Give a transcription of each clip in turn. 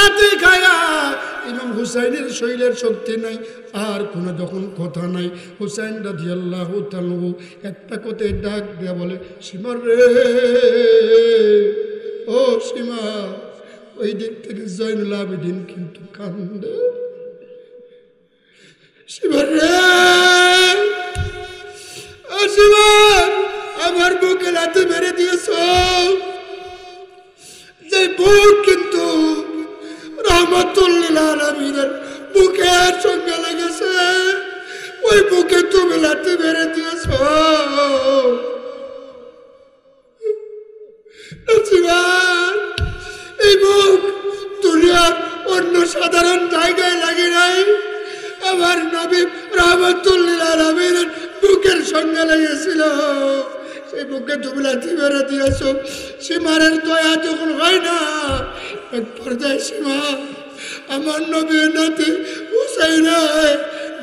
লাথি খায়া ইমাম হুসাইনের শরীরের শক্তি নাই, আর কোনো যখন কথা নাই, হুসাইন রাদিয়াল্লাহু তাআলা একটা কথায় ডাক দিয়া বলে, সীমা রে, ও সীমা। ওই দিক থেকে জয়নুল আবেদিন কিন্তু কান্দে। সীমা রে, ও সীমা, আমার বুকে লাথি মেরে দিয়েছ, যে বুক কিন্তু রহমাতুল লিল আলামিনের বুকের সঙ্গে লেগেছে, ওই বুকে তুমি লাথি মেরে দিয়েছ। এই বুক দুনিয়ার অন্য সাধারণ জায়গায় লাগে নাই, আমার নবী রহমাতুল লিল আলামিনের বুকের সঙ্গে লেগেছিল, সেই বুকে তুমি লাথি মেরে দিয়েছ। সীমারের দয়া যখন হয় না, এক পর্যায়ে সীমা আমার নবীর নাতি হুসাইনের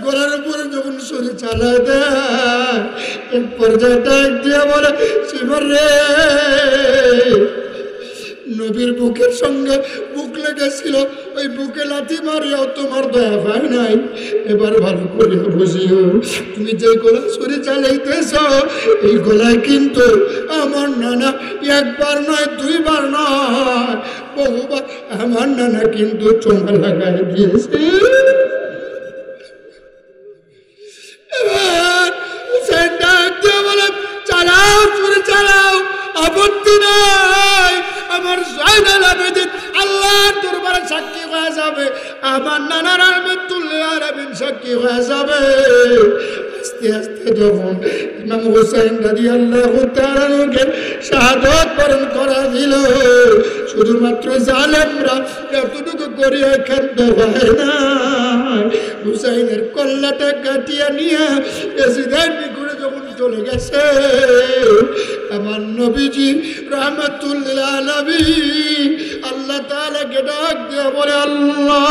গলার উপরে যখন ছুরি চালায় দেয়, এক পর্যায়ে ডাক দিয়ে বলে, সীমা রে, নবীর বুকের সঙ্গে বুক লেগেছিল, ওই বুকে লাথি মারিয়াও তোমার দয়া পায় নাই। এবার ভালো করে বুঝিও, তুমি যে গলা ছুরি চালাইতেছ, এই গলায় কিন্তু আমার নানা একবার নয়, দুইবার নয়, বহুবার আমার নানা কিন্তু চোঙা লাগাই দিয়েছে। এবার হুসাইন ডাক দিয়ে বলে, চালাও ছুরি চালাও, আপত্তি নাই। আমার জয়নুল আবেদিন আল্লাহর দরবারে সাক্ষী হয়ে যাবে, আমার নানা রহমাতুল লিল আলামিন সাক্ষী হয়ে যাবে। আস্তে আস্তে যখন ইমাম হুসাইন রাদিয়াল্লাহু তাআলাকে শাহাদাত বরণ করা দিল, শুধুমাত্র জালেমরা এতটুকু করিয়া কাঁদতে হয় না, হুসাইনের কল্লাটা কাটিয়া নিয়ে এসিদের নিকটে যখন চলে গেছে, আমার নবীজি রহমাতুল লিল আলামিন আল্লাহ তাআলাকে ডাক দিয়ে বলে, আল্লাহ,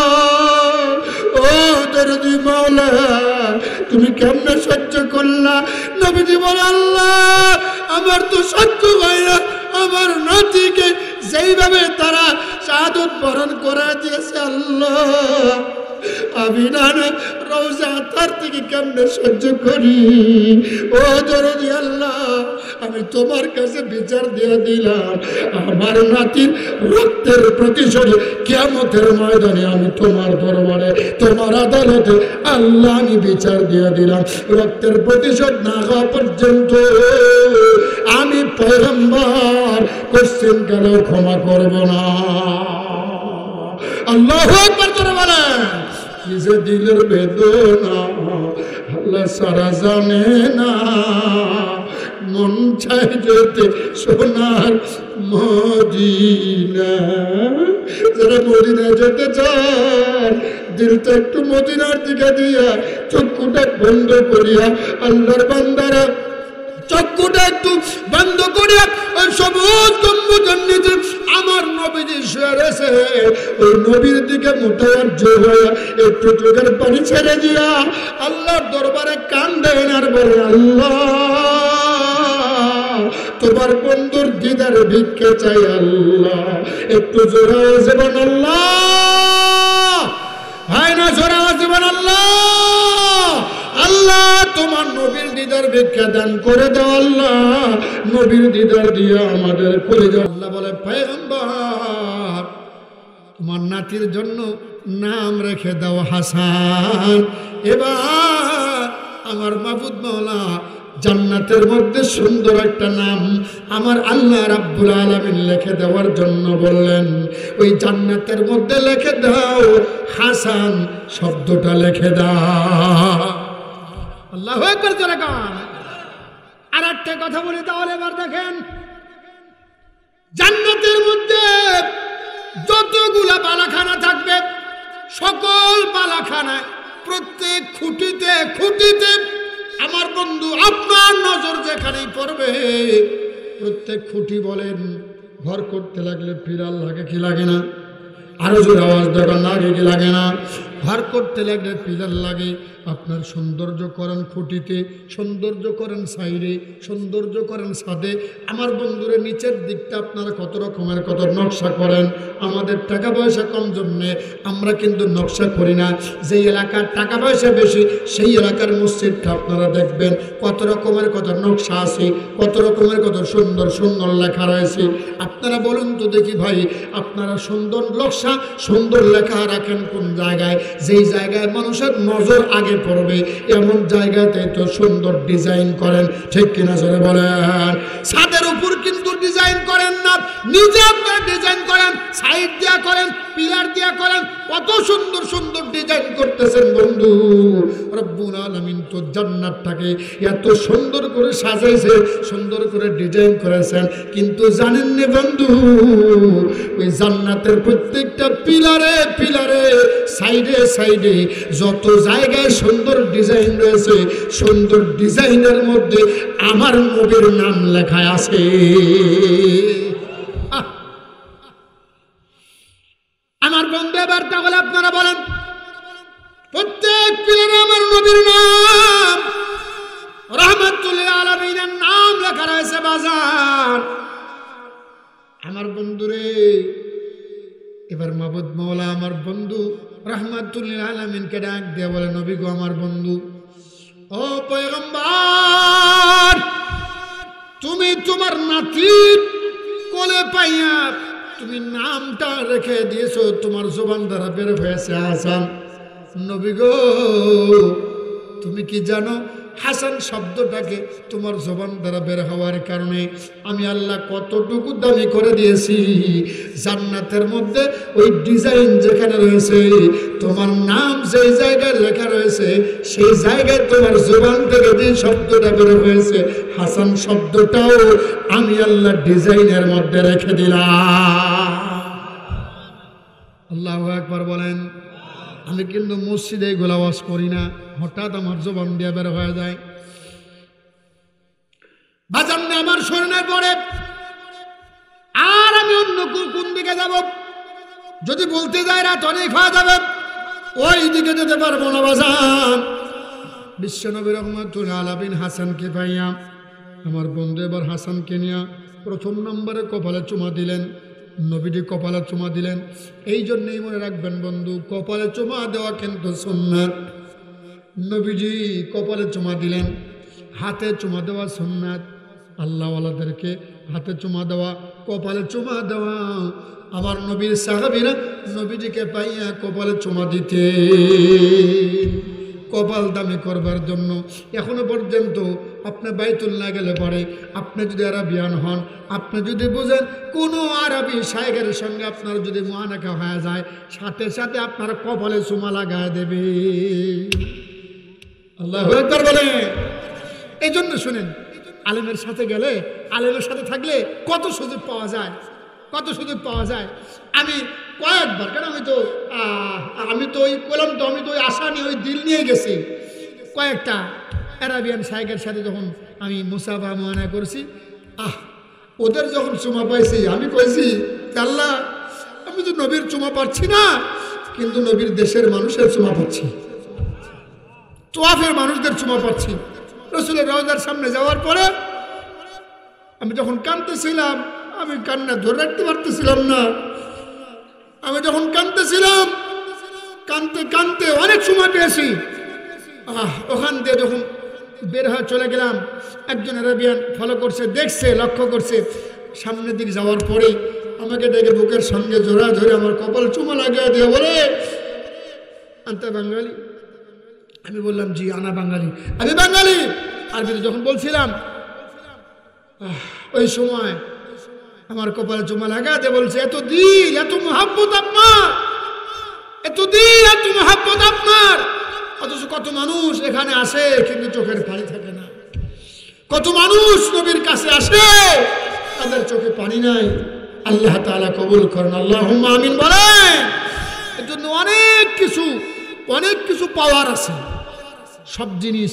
ও দরদি মাওলা, তুমি কেমনে সহ্য করলা? নবীজি বলে, আল্লাহ, আমার তো সহ্য হয় না, আমার নাতিকে যেইভাবে তারা শাহাদাত বরণ করা দিয়েছে, আল্লাহ, আমি নানা রওজা তার থেকে কেমনে সহ্য করি? ও দরদি আল্লাহ, আমি তোমার কাছে বিচার দিয়ে দিলাম, আমার নাতির রক্তের প্রতিশোধ কিয়ামতের ময়দানে আমি তোমার দরবারে, তোমার আদালতে আল্লাহ আমি বিচার দিয়ে দিলাম, রক্তের প্রতিশোধ না হওয়া পর্যন্ত আমি পয়গম্বর কোশ্চেন কেন ক্ষমা করব না। আল্লাহু আকবার করে বলেন, কি যে দিলের বেদনা আল্লাহ সারা জানে না, মন চায় যেতে সোনার মদিনা। যারা মদিনা যেতে চায়, দিলটা একটু মদিনার দিকে দিয়া চক্ষুটা বন্ধ করিয়া, আল্লাহর বান্দারা চক্ষুটা একটু বন্ধ করিয়া ওই সবুজ গম্বুজের নিচে আমার নবীজি শুয়ে রয়েছে, ওই নবীর দিকে মুতাওয়াজ্জ হয়ে একটু চোখের পানি ছেড়ে দিয়া আল্লাহর দরবারে কান্দেন আর বলে, আল্লাহ, তোমার বন্ধুর দিদার ভিক্ষে চাই, আল্লাহ, একটু জোরে যাবেন, আল্লাহ, হয় না জোরে যাবেন, আল্লাহ, আল্লাহ, তোমার নবীর দিদার ভিক্ষা দান করে দাও, আল্লাহ, নবীর দিদার দিয়ে আমাদের করে দাও। আল্লাহ বলে, পয়গম্বর, তোমার নাতির জন্য নাম রেখে দাও হাসান। এবার আমার মাবুদ মাওলা জান্নাতের মধ্যে সুন্দর একটা নাম আমার আল্লাহ রাব্বুল আলামিন লিখে দেওয়ার জন্য বললেন, ওই জান্নাতের মধ্যে লিখে দাও হাসান শব্দটা লিখে দাও। আল্লাহু আকবার জোরে গান। আর একটা কথা বলি তাহলে, এবার দেখেন, জান্নাতের মধ্যে যতগুলা বালাখানা থাকবে, সকল বালাখানায় প্রত্যেক খুঁটিতে খুঁটিতে আমার বন্ধু আপনার নজর যেখানেই পড়বে, প্রত্যেক খুঁটি বলেন ঘর করতে লাগলে পিরাল লাগে কি লাগে না? আরো জোরে আওয়াজ দেবেন, লাগে কি লাগে না? ঘর করতে লাগলে পিলার লাগে। আপনার সৌন্দর্য করেন খুঁটিতে, সৌন্দর্য করেন সাইডে, সৌন্দর্য করেন ছাদে। আমার বন্ধুরে নিচের দিকটা আপনারা কত রকমের কত নকশা করেন। আমাদের টাকা পয়সা কম জন্যে আমরা কিন্তু নকশা করি না। যেই এলাকার টাকা পয়সা বেশি সেই এলাকার মসজিদটা আপনারা দেখবেন কত রকমের কত নকশা আছে, কত রকমের কত সুন্দর সুন্দর লেখা রয়েছে। আপনারা বলুন তো দেখি ভাই, আপনারা সুন্দর নকশা সুন্দর লেখা রাখেন কোন জায়গায়? যেই জায়গায় মানুষের নজর আগে পড়বে এমন জায়গাতে তো সুন্দর ডিজাইন করেন, ঠিক কিনা জোরে বলেন? ছাদের উপর কিন্তু ডিজাইন করেন না, নিজে আপনারা ডিজাইন করেন, সাইড দিয়া করেন, পিলার দিয়া করেন, কত সুন্দর সুন্দর ডিজাইন করতেছেন বন্ধু। রব্বুল আলামিন তো জান্নাতটাকে এত সুন্দর করে সাজাইছে, সুন্দর করে ডিজাইন করেছেন, কিন্তু জানেন না বন্ধু, ওই জান্নাতের প্রত্যেকটা পিলারে পিলারে সাইডে সাইডে যত জায়গায় সুন্দর ডিজাইন রয়েছে, সুন্দর ডিজাইনের মধ্যে আমার নবীর নাম লেখা আছে। আমার বন্ধু এবার তাহলে আপনারা বলেন, প্রত্যেক পিলারে আমার নবীর নাম রাহমাতুল আলামিনের নাম লেখা রয়েছে বাজার। আমার বন্ধুরে এবার মাবুদ মাওলা আমার বন্ধু রাহমাতুল আলামিনকে ডাক দিয়ে বলে, নবী গো আমার বন্ধু, ও পয়গম্বর, তুমি তোমার নাতির কোলে পাইয়া তুমি নামটা রেখে দিয়েছো, তোমার জবান দ্বারা বের হয়েছে হাসান। নবী গো তুমি কি জানো, হাসান শব্দটাকে তোমার জবান দ্বারা বের হওয়ার কারণে আমি আল্লাহ কতটুকু দামি করে দিয়েছি। জান্নাতের মধ্যে ওই ডিজাইন যেখানে রয়েছে, তোমার নাম যেই জায়গায় লেখা রয়েছে সেই জায়গায় তোমার জবান থেকে যে শব্দটা বের হয়েছে হাসান শব্দটাও আমি আল্লাহ ডিজাইনের মধ্যে রেখে দিলাম। আল্লাহু আকবার বলেন। আমি কিন্তু মসজিদে এগুলো ওয়াজ করি না, হঠাৎ আমার জবান দিয়ে বের হয়ে যায়। বাজার না আমার স্মরণের পরে আর আমি অন্য কোন দিকে যাব? যদি বলতে যাই রাত অনেক হয়ে যাবে, ওই দিকে যেতে পারবো না বাজান। বিশ্বনবী রহমাতুল আলামিন হাসানকে পাইয়া আমার বন্ধু এবার হাসানকে নিয়ে প্রথম নম্বরে কপালে চুমা দিলেন। নবীজি কপালে চুমা দিলেন। এই জন্যই মনে রাখবেন বন্ধু, কপালে চুমা দেওয়া কিন্তু সুন্নাত। নবীজি কপালে চুমা দিলেন, হাতে চুমা দেওয়া সুন্নাত। আল্লাহওয়ালাদেরকে হাতে চুমা দেওয়া, কপালে চুমা দেওয়া। আমার নবীর সাহাবীরা নবীজিকে পাইয়া কপালে চুমা দিতে, কপাল দামি করবার জন্য। এখনো পর্যন্ত আপনি বাইতুল্লাহ গেলে পরে আপনি যদি আরবিয়ান হন, আপনি যদি বুঝেন কোনো আরবি শায়েখের সঙ্গে আপনার যদি মুআনাকা হয়ে যায়, সাথে সাথে আপনার কপালে চুমা লাগায় দেবে। আল্লাহু আকবার বলে। এই জন্য শুনেন, আলেমের সাথে গেলে, আলেমের সাথে থাকলে কত সুযোগ পাওয়া যায়, কত সুযোগ পাওয়া যায়। আমি কয়েকবার, কারণ আমি তো ওই কলাম তো, আমি তো ওই আশা নিয়ে ওই দিল নিয়ে গেছি। কয়েকটা আরাবিয়ান শায়েখের সাথে যখন আমি মুসাফা মুআনা করছি, ওদের যখন চুমা পাইছি আমি কইছি, আল্লাহ আমি তো নবীর চুমা পাচ্ছি না, কিন্তু নবীর দেশের মানুষের চুমা পাচ্ছি, তোয়াফের মানুষদের চুমা পাচ্ছি। রসুলের রওজার সামনে যাওয়ার পরে আমি যখন কাঁদতেছিলাম, আমি কান্না ধরে রাখতে পারতেছিলাম না। আমি যখন কাঁদতেছিলাম, কাঁদতে কাঁদতে অনেক সময় পেয়েছি। ওখান দিয়ে যখন বের হয়ে চলে গেলাম, একজন আরাবিয়ান ফলো করছে, দেখছে, লক্ষ্য করছে। সামনের দিকে যাওয়ার পরে আমাকে ডেকে বুকের সঙ্গে জোড়া ধরে আমার কপাল চুমা লাগিয়ে দিয়ে বলে, আনতা বাঙালি? আমি বললাম জি আনা বাঙালি, আমি বাঙালি। আরবিতে যখন বলছিলাম, ওই সময় আমার কপালে চুমা লাগাতে বলছে, এত দিল, এত মহাব্বত আপনার, এত দিল, এত মহাব্বত আপনার। অথচ কত মানুষ এখানে আসে কিন্তু চোখের পানি থাকে না। কত মানুষ নবীর কাছে আসে, তাদের চোখে পানি নাই। আল্লাহ তাআলা কবুল করেন, আল্লাহুম্মা আমিন বলেন। এর জন্য অনেক কিছু পাওয়ার আছে। সব জিনিস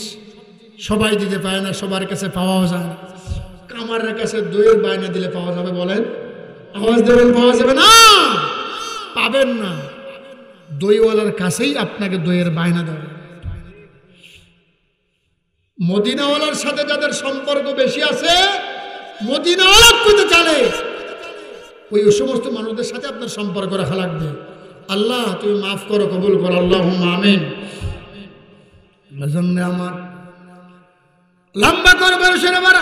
সবাই দিতে পারে না, সবার কাছে পাওয়াও যায় না। কামারের কাছে দইয়ের বায়না দিলে পাওয়া যাবে? বলেন, আওয়াজ দেবেন, পাওয়া যাবে না, পাবেন না। দইওয়ালার কাছেই আপনাকে দইয়ের বায়না দেবে। মদিনাওয়ালার সাথে যাদের সম্পর্ক বেশি আছে, মদিনাওয়ালা পেতে চলে, ওই সমস্ত মানুষদের সাথে আপনার সম্পর্ক রাখা লাগবে। আল্লাহ তুমি মাফ করো, কবুল করো, আল্লাহুম্মা আমিন। আমার লম্বা করবার সেরে বারা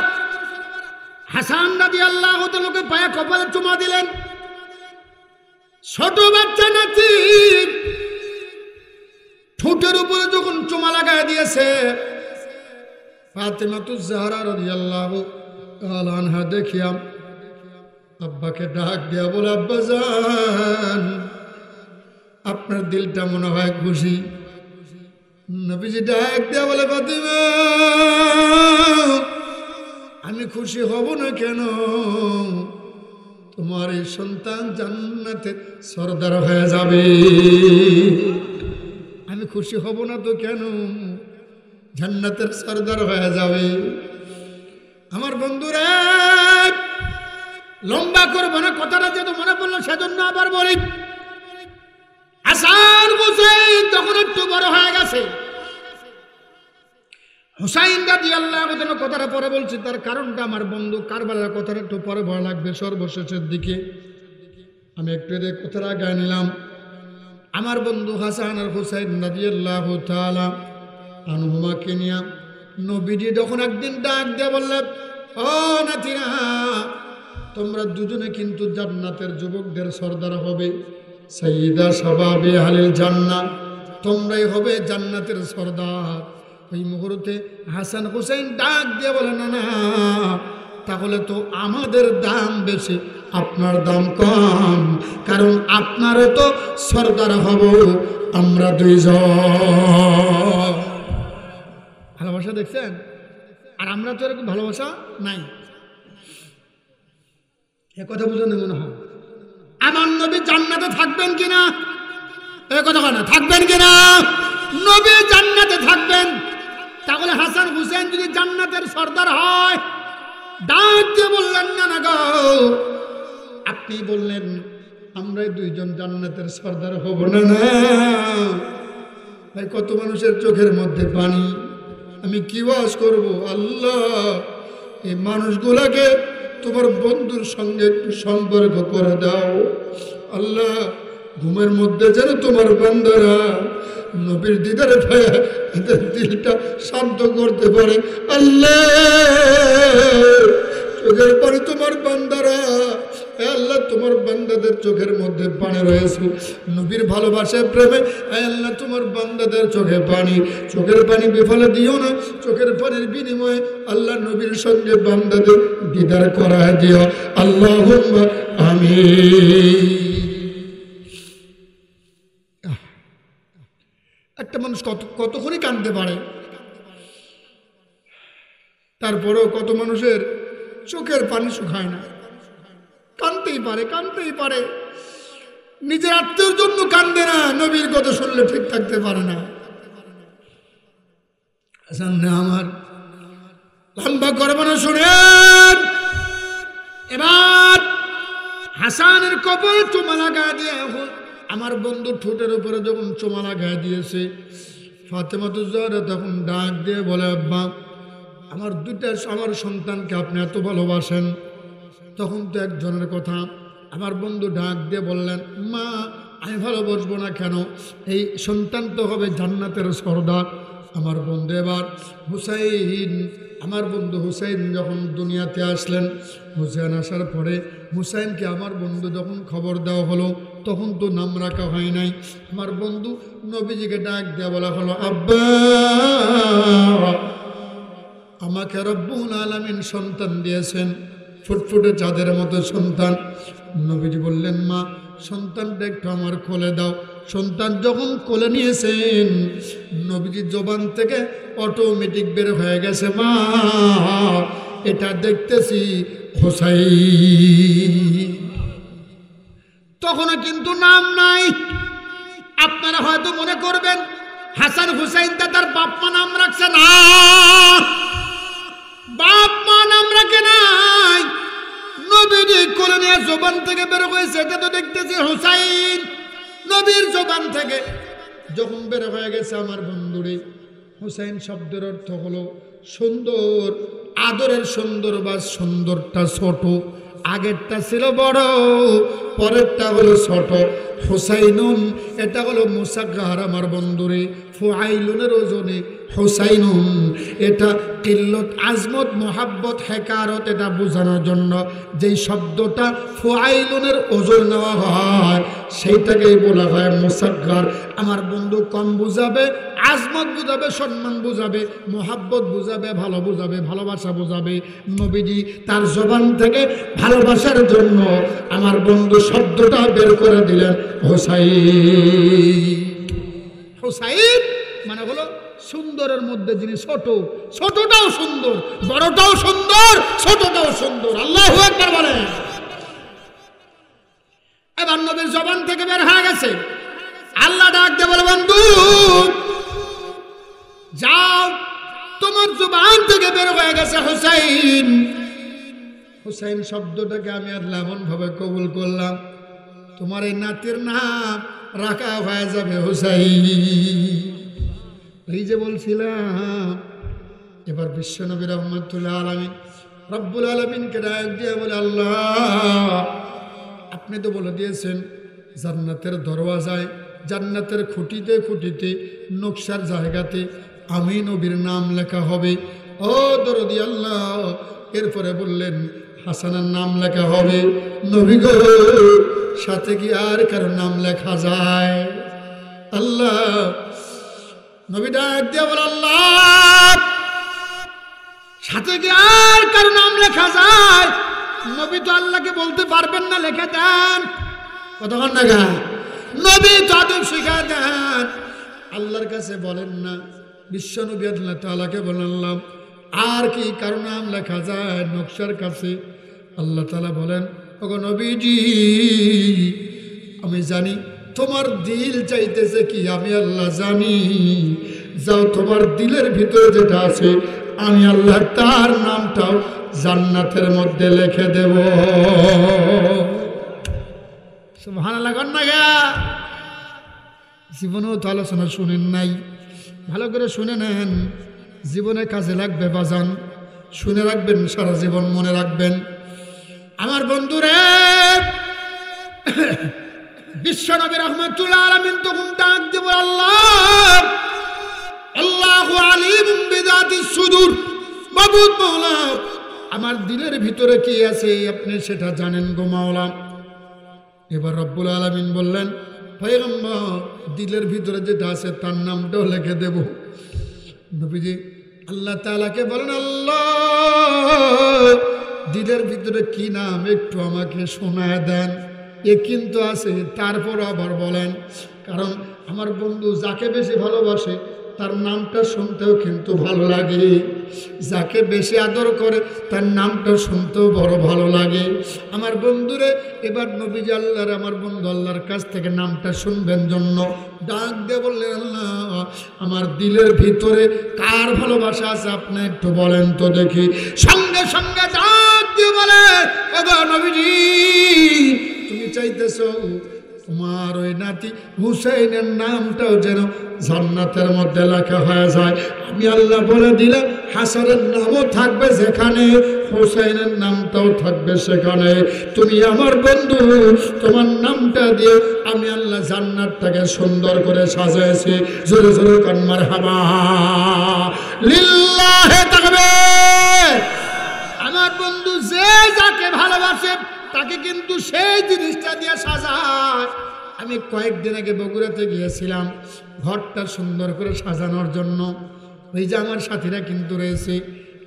হাসান রাদিয়াল্লাহু তাআলাকে পায়ে কপালে চুমা দিলেন। ছোট বাচ্চা নাতি ঠোঁটের উপরে যখন চুমা লাগায় দিয়েছে, ফাতেমাতুজ জাহরা রাদিয়াল্লাহু তাআলা আনহা দেখিয়া আব্বাকে ডাক দিয়া বলে, আব্বাজান আপনার দিলটা মনে হয় খুশি। নবীজি ডাক দিয়া বলে, ফাতিমা আমি খুশি হব না কেন? তোমার এই সন্তান জান্নাতের সরদার হয়ে যাবে। আমি খুশি হব না তো কেন? জান্নাতের সরদার হয়ে যাবে। আমার বন্ধুরা, লম্বা করবো না, কথাটা যেহেতু মনে পড়লো সেজন্য আবার বলি, হাসান হুসাইন তখন একটু বড় হয়ে গেছে। হুসাইন রাদিয়াল্লাহু তাআলা কথাটা পরে বলছি, তার কারণটা আমার বন্ধু কারবালার কথাটা একটু পরে ভয় লাগবে সর্বশেষের দিকে। আমি একটু এদের কথাটা গায়ে নিলাম। আমার বন্ধু হাসান আর হুসাইন রাদিয়াল্লাহু তাআলা আনহুমাকে নিয়ে নবীজি যখন একদিন ডাক দিয়ে বললেন, ও নাতিরা তোমরা দুজনে কিন্তু জান্নাতের যুবকদের সর্দার হবে, সাইয়্যিদা শাবাবে আহলিল জান্নাহ, তোমরাই হবে জান্নাতের সর্দার। ওই মুহূর্তে হাসান হুসাইন ডাক দিয়ে বলে, না না, তাহলে তো আমাদের দাম বেশি, আপনার দাম কম, কারণ আপনারও তো সর্দার হব আমরা দুইজন। ভালোবাসা দেখছেন? আর আমরা তো এরকম ভালোবাসা নাই। এ কথা বুঝলেন মনে হয়? আমার নবী জান্নাতে থাকবেন কিনা? এ কথা না, থাকবেন কিনা? নবী জান্নাতে থাকবেন। তাহলে হাসান হুসেন যদি জান্নাতের সর্দার হয়, ডাক দিয়ে বললেন, না না গো, আপনি বললেন আমরাই দুইজন জান্নাতের সর্দার হব না। না ভাই, কত মানুষের চোখের মধ্যে পানি, আমি কি ওয়াজ করব? আল্লাহ এই মানুষগুলাকে তোমার বন্ধুর সঙ্গে একটু সম্পর্ক করে দাও। আল্লাহ ঘুমের মধ্যে যেন তোমার বান্দারা নবীর দিদারে পায় এদের দিলটা শান্ত করতে পারে। আল্লাহ চোখের পানি তোমার বান্দারা, আল্লাহ তোমার বান্দাদের চোখের মধ্যে পানি রয়েছে নবীর ভালোবাসায় প্রেমে, আল্লাহ তোমার বান্দাদের চোখে পানি, চোখের পানি বিফলে দিও না। চোখের পানির বিনিময়ে আল্লাহ নবীর সঙ্গে বান্দাদের দিদার করায় দিও। আল্লাহুম্মা আমিন। একটা মানুষ কতক্ষণই কাঁদতে পারে, তারপরেও কত মানুষের চোখের পানি শুকায় না। কাঁদতেই পারে, নিজের আত্মীয়র জন্য কান্দে না, নবীর কথা শুনলে ঠিক থাকতে পারে না। সামনে আমার লম্বা করবো না, শুনেন। এবার হাসানের কপালে চুমা লাগা দিয়ে আমার বন্ধু ঠোঁটের উপরে যখন চুমা লাগায় দিয়েছে, ফাতেমাতুজ জাহরা তখন ডাক দিয়ে বলে, আব্বা আমার সন্তানকে আপনি এত ভালোবাসেন। তখন তো একজনের কথা। আমার বন্ধু ডাক দিয়ে বললেন, মা আমি ভালোবাসবো না কেন? এই সন্তান তো হবে জান্নাতের সর্দার। আমার বন্ধু এবার আমার বন্ধু হুসাইন যখন দুনিয়াতে আসলেন, হুসাইন আসার পরে হুসাইনকে আমার বন্ধু যখন খবর দেওয়া হলো, তখন তো নাম রাখা হয় নাই। আমার বন্ধু নবীজিকে ডাক দেওয়া বলা হলো, আব্বা আমাকে রব্বুল আলামিন সন্তান দিয়েছেন, ফুটফুটে চাঁদের মতো সন্তান। নবীজি বললেন, মা সন্তানটা একটু আমার কোলে দাও। সন্তান যখন কোলে নিয়েছেন, নবীজির জবান থেকে অটোমেটিক বের হয়ে গেছে, মা এটা দেখতেছি হুসাইন। তখনও কিন্তু নাম নাই। আপনারা হয়তো মনে করবেন হাসান হুসাইন তার বাপ মা নাম রাখছে না, বাপ মা নাম রাখে নাই। নবীজি কোলে নিয়ে জবান থেকে বের হয়েছে, এটা তো দেখতেছি হুসাইন। নবীর জবান থেকে যখন বের হয়ে গেছে আমার বন্ধুরে, হুসাইন শব্দের অর্থ হলো সুন্দর, আদরের সুন্দর বা সুন্দরটা ছোট, আগেরটা ছিল বড়, পরেরটা হলো ছোট। হুসাইনুন এটা হলো মুসাগ্গার আমার বন্ধুরে, ফুআইলুনের ওজনে হুসাইনুন, এটা কিল্লত আজমত মোহাব্বত হেকারত এটা বোঝানোর জন্য যেই শব্দটা ফুআইলুনের ওজন নেওয়া হয় সেইটাকেই বলা হয় মুসাগ্গার। আমার বন্ধু কম বুঝাবে, আজমত বুঝাবে, সম্মান বুঝাবে, মোহাব্বত বুঝাবে, ভালো বুঝাবে, ভালোবাসা বুঝাবে। নবীজি তার জবান থেকে ভালোবাসার জন্য আমার বন্ধু শব্দটা বের করে দিলেন হুসাইন। হুসাইন মানে হলো সুন্দরের মধ্যে যিনি ছোট, ছোটটাও সুন্দর, বড়টাও সুন্দর, ছোটটাও সুন্দর। আল্লাহু আকবার বলেন। এবার নবীর জবান থেকে বের হয়ে গেছে, আল্লাহ ডাক দিয়ে বলে বন্ধু যাও, তোমার জবান থেকে বের হয়ে গেছে হুসাইন। হুসাইন শব্দটাকে আমি আল্লাহ এমন ভাবে কবুল করলাম, তোমার এই নাতির নাম রাখা হয়ে যাবে হুসাইন। এই যে বলছিলাম, এবার বিশ্বনবী রহমতুল্লাহ আলামিন রব্বুল আলামিনকে ডাক দিয়ে বলে আল্লাহ আপনি তো বলে দিয়েছেন জান্নাতের দরওয়াজায়, জান্নাতের খুঁটিতে খুঁটিতে নকশার জায়গাতে আমি নবীর নাম লেখা হবে। ও দরদি আল্লাহ, এরপরে বললেন হাসানের নাম লেখা হবে। নবী গো, সাথে কি আর কারো নাম লেখা যায়? আল্লাহ নবী ডাক দিয়ে বলে আল্লাহ সাথে কি আর কারো নাম লেখা যায়? নবী তো আল্লাহকে বলতে পারবেন না, লেখা দেন। কতক্ষণ না নবী তো আদব শিখা দেন, আল্লাহর কাছে বলেন না। বিশ্ব নবী আল্লাহ তাআলাকে বললাম আর কি কারো নাম লেখা যায় নকশার কাছে? আল্লাহ তাআলা বলেন ওগো নবীজি, আমি জানি তোমার দিল চাইতেছে কি, আমি আল্লাহ জানি। যাও, তোমার দিলের ভিতরে যেটা আছে আমি আল্লাহ তার নামটাও জান্নাতের মধ্যে লিখে দেব। সুবহানাল্লাহ। জীবনেও তো আলোচনা শুনেন নাই, ভালো করে শুনে নেন, জীবনে কাজে লাগবে বাজান, শুনে রাখবেন, সারা জীবন মনে রাখবেন। আমার বন্ধুরে, বিশ্বনবী রহমতুল্লাহ আলামিন তখন ডাক দেব আল্লাহ, আল্লাহু আলিমুম বিযাতিস সুদূর, মাবুদ মাওলা আমার দিলের ভিতরে কি আছে আপনি সেটা জানেন গো মাওলা। এবার রব্বুল আলামিন বললেন পয়গম্বর দিলের ভিতরে যেটা আছে তার নামটাও লিখে দেব। নবীজি আল্লাহ তাআলাকে বলেন আল্লাহ দিলের ভিতরে কি নাম একটু আমাকে শোনায় দেন। এ কিন্তু আছে, তারপর আবার বলেন, কারণ আমার বন্ধু যাকে বেশি ভালোবাসে তার নামটা শুনতেও কিন্তু ভালো লাগে, যাকে বেশি আদর করে তার নামটা শুনতেও বড় ভালো লাগে। আমার বন্ধুরে এবার নবীজি আল্লাহর, আমার বন্ধু আল্লাহর কাছ থেকে নামটা শুনবেন জন্য ডাক দিয়ে বললেন আল্লাহ আমার দিলের ভিতরে কার ভালোবাসা আছে আপনি একটু বলেন তো দেখি। সঙ্গে সঙ্গে ডাক দিয়ে বলে ওগো নবীজি, তুমি চাইতেছো তোমার ওই নাতি হুসাইনের নামটাও যেন জান্নাতের মধ্যে লেখা হয়ে যায়। আমি আল্লাহ বলে দিলে হাসানের নামও থাকবে যেখানে, হুসাইনের নামটাও থাকবে সেখানে। তুমি আমার বন্ধু, তোমার নামটা দিয়ে আমি আল্লাহ জান্নাতটাকে সুন্দর করে সাজাইছি। জোরে জোরে কান মারহাবা লিল্লাহি তাকবীর। আমার বন্ধু যে যাকে ভালোবাসে তাকে কিন্তু সেই জিনিসটা দিয়ে সাজায়। আমি কয়েকদিন আগে বগুড়াতে গিয়েছিলাম ঘরটা সুন্দর করে সাজানোর জন্য। ওই যে আমার সাথীরা কিন্তু রয়েছে,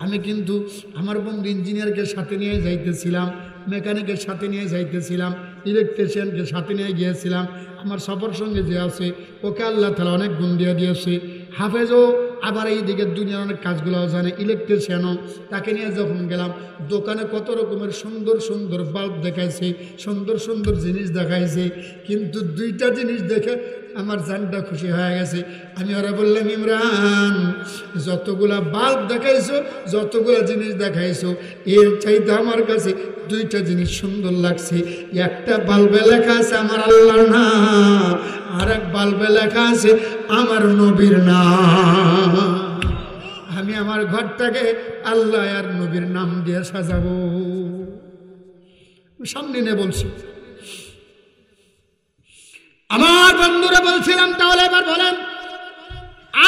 আমি কিন্তু আমার বন্ধু ইঞ্জিনিয়ারকে সাথে নিয়ে যাইতেছিলাম, মেকানিকের সাথে নিয়ে যাইতেছিলাম, ইলেকট্রিশিয়ানকে সাথে নিয়ে গিয়েছিলাম। আমার সফর সঙ্গে যে আছে ওকে আল্লাহ তাআলা অনেক গুণ দিয়ে দিয়েছে। হাফেজও আবার এই দিকের দুনিয়ার অনেক কাজগুলোও জানে, ইলেকট্রিশিয়ানও। তাকে নিয়ে যখন গেলাম দোকানে কত রকমের সুন্দর সুন্দর বাল্ব দেখাইছে, সুন্দর সুন্দর জিনিস দেখাইছে, কিন্তু দুইটা জিনিস দেখে আমার জানটা খুশি হয়ে গেছে। আমি ওরা বললাম, ইমরান, যতগুলা বাল্ব দেখাইছো, যতগুলা জিনিস দেখাইছো, এর চাইতে আমার কাছে দুইটা জিনিস সুন্দর লাগছে। একটা বাল্বে লেখা আছে আমার আল্লাহর নাম, আর এক বাল্বে লেখা আছে আমার নবীর নাম। আমি আমার ঘরটাকে আল্লাহ আর নবীর নাম দিয়ে সাজাবো। সামনে নিয়ে বলছি। আমার বন্ধুরা বলছিলাম, তাহলে এবার বলেন,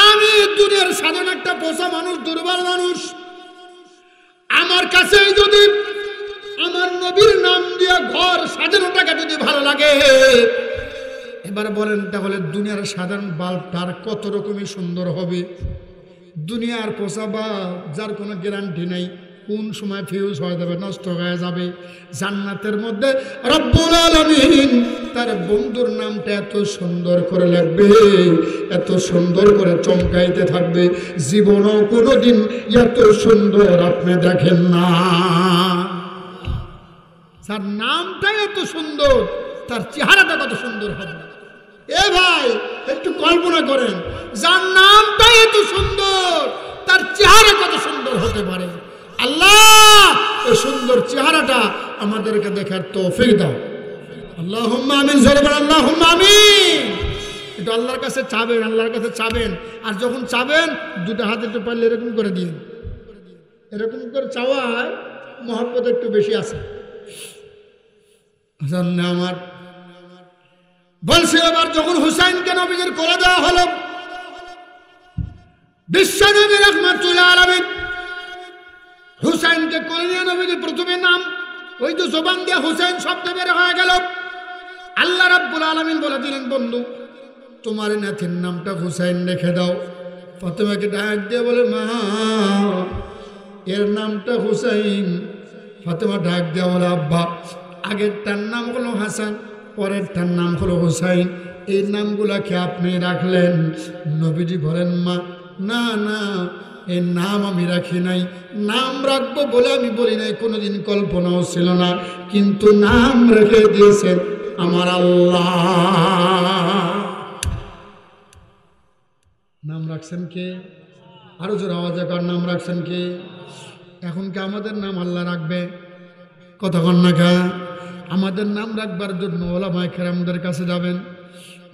আমি দুনিয়ার সাধারণ একটা পোষা মানুষ, দুর্বল মানুষ, আমার কাছে যদি আমার নবীর নাম দিয়ে ঘর সাজানোটাকে যদি ভালো লাগে, এবার বলেন তাহলে দুনিয়ার সাধারণ বাল্বটার কত রকমই সুন্দর হবে। দুনিয়ার পোষা বাল্ব যার কোনো গ্যারান্টি নেই, কোন সময় ফিউজ হয়ে যাবে, নষ্ট হয়ে যাবে। জান্নাতের মধ্যে রব্বুল আলামিন তার বন্ধুর নামটা এত সুন্দর করে লাগবে, এত সুন্দর করে চমকাইতে থাকবে, জীবনও কোনোদিন এত সুন্দর আপনি দেখেন না। তার নামটা এত সুন্দর, তার চেহারাটা কত সুন্দর হবে। এ ভাই, একটু কল্পনা করেন, যার নামটা এত সুন্দর, তার চেহারা কত সুন্দর হতে পারে। আল্লাহ এই সুন্দর চেহারাটা আমাদেরকে দেখার তৌফিক দাও। আল্লাহুম্মা আমিন, জোরে বলেন আল্লাহুম্মা আমিন। একটু আল্লাহর কাছে চাবেন, আল্লাহর কাছে চাবেন, আর যখন চাবেন দুটো হাতে একটু পারলে এরকম করে দিন। এরকম করে চাওয়ায় মহব্বত একটু বেশি আছে। আমার বলছি, এবার যখন হুসাইনকে নবীজির কোলে দেওয়া হলো, বিশ্ব নবী রাহমাতুল্লাহ আলামিন হুসাইনকে কোলে নিয়ে নবীজি প্রথমে নাম, ওই তো জবান দিয়ে হুসাইন শব্দ বের হয়ে গেল। আল্লাহ রাব্বুল আলামিন বলে দিলেন, বন্ধু তোমার নাতির নামটা হুসাইন রেখে দাও। ফাতেমাকে ডাক দিয়ে বলে, মা এর নামটা হুসাইন। ফাতেমা ডাক দিয়ে বলে, আব্বা আগেরটার নাম হলো হাসান, পরেরটার নাম হলো হুসাইন, এই নামগুলাকে আপনি রাখলেন। নবীজি বলেন, মা না না, এই নাম আমি রাখি নাই, নাম রাখবো বলে আমি বলি নাই, কোনোদিন কল্পনাও ছিল না, কিন্তু নাম রেখে দিয়েছেন আমার আল্লাহ। নাম রাখছেন কে? আরো জোর আওয়াজে কার নাম রাখছেন কে? এখন কি আমাদের নাম আল্লাহ রাখবে? কতক্ষণ না খা আমাদের নাম রাখবার জন্য ওলামায়ে কেরামদের কাছে যাবেন।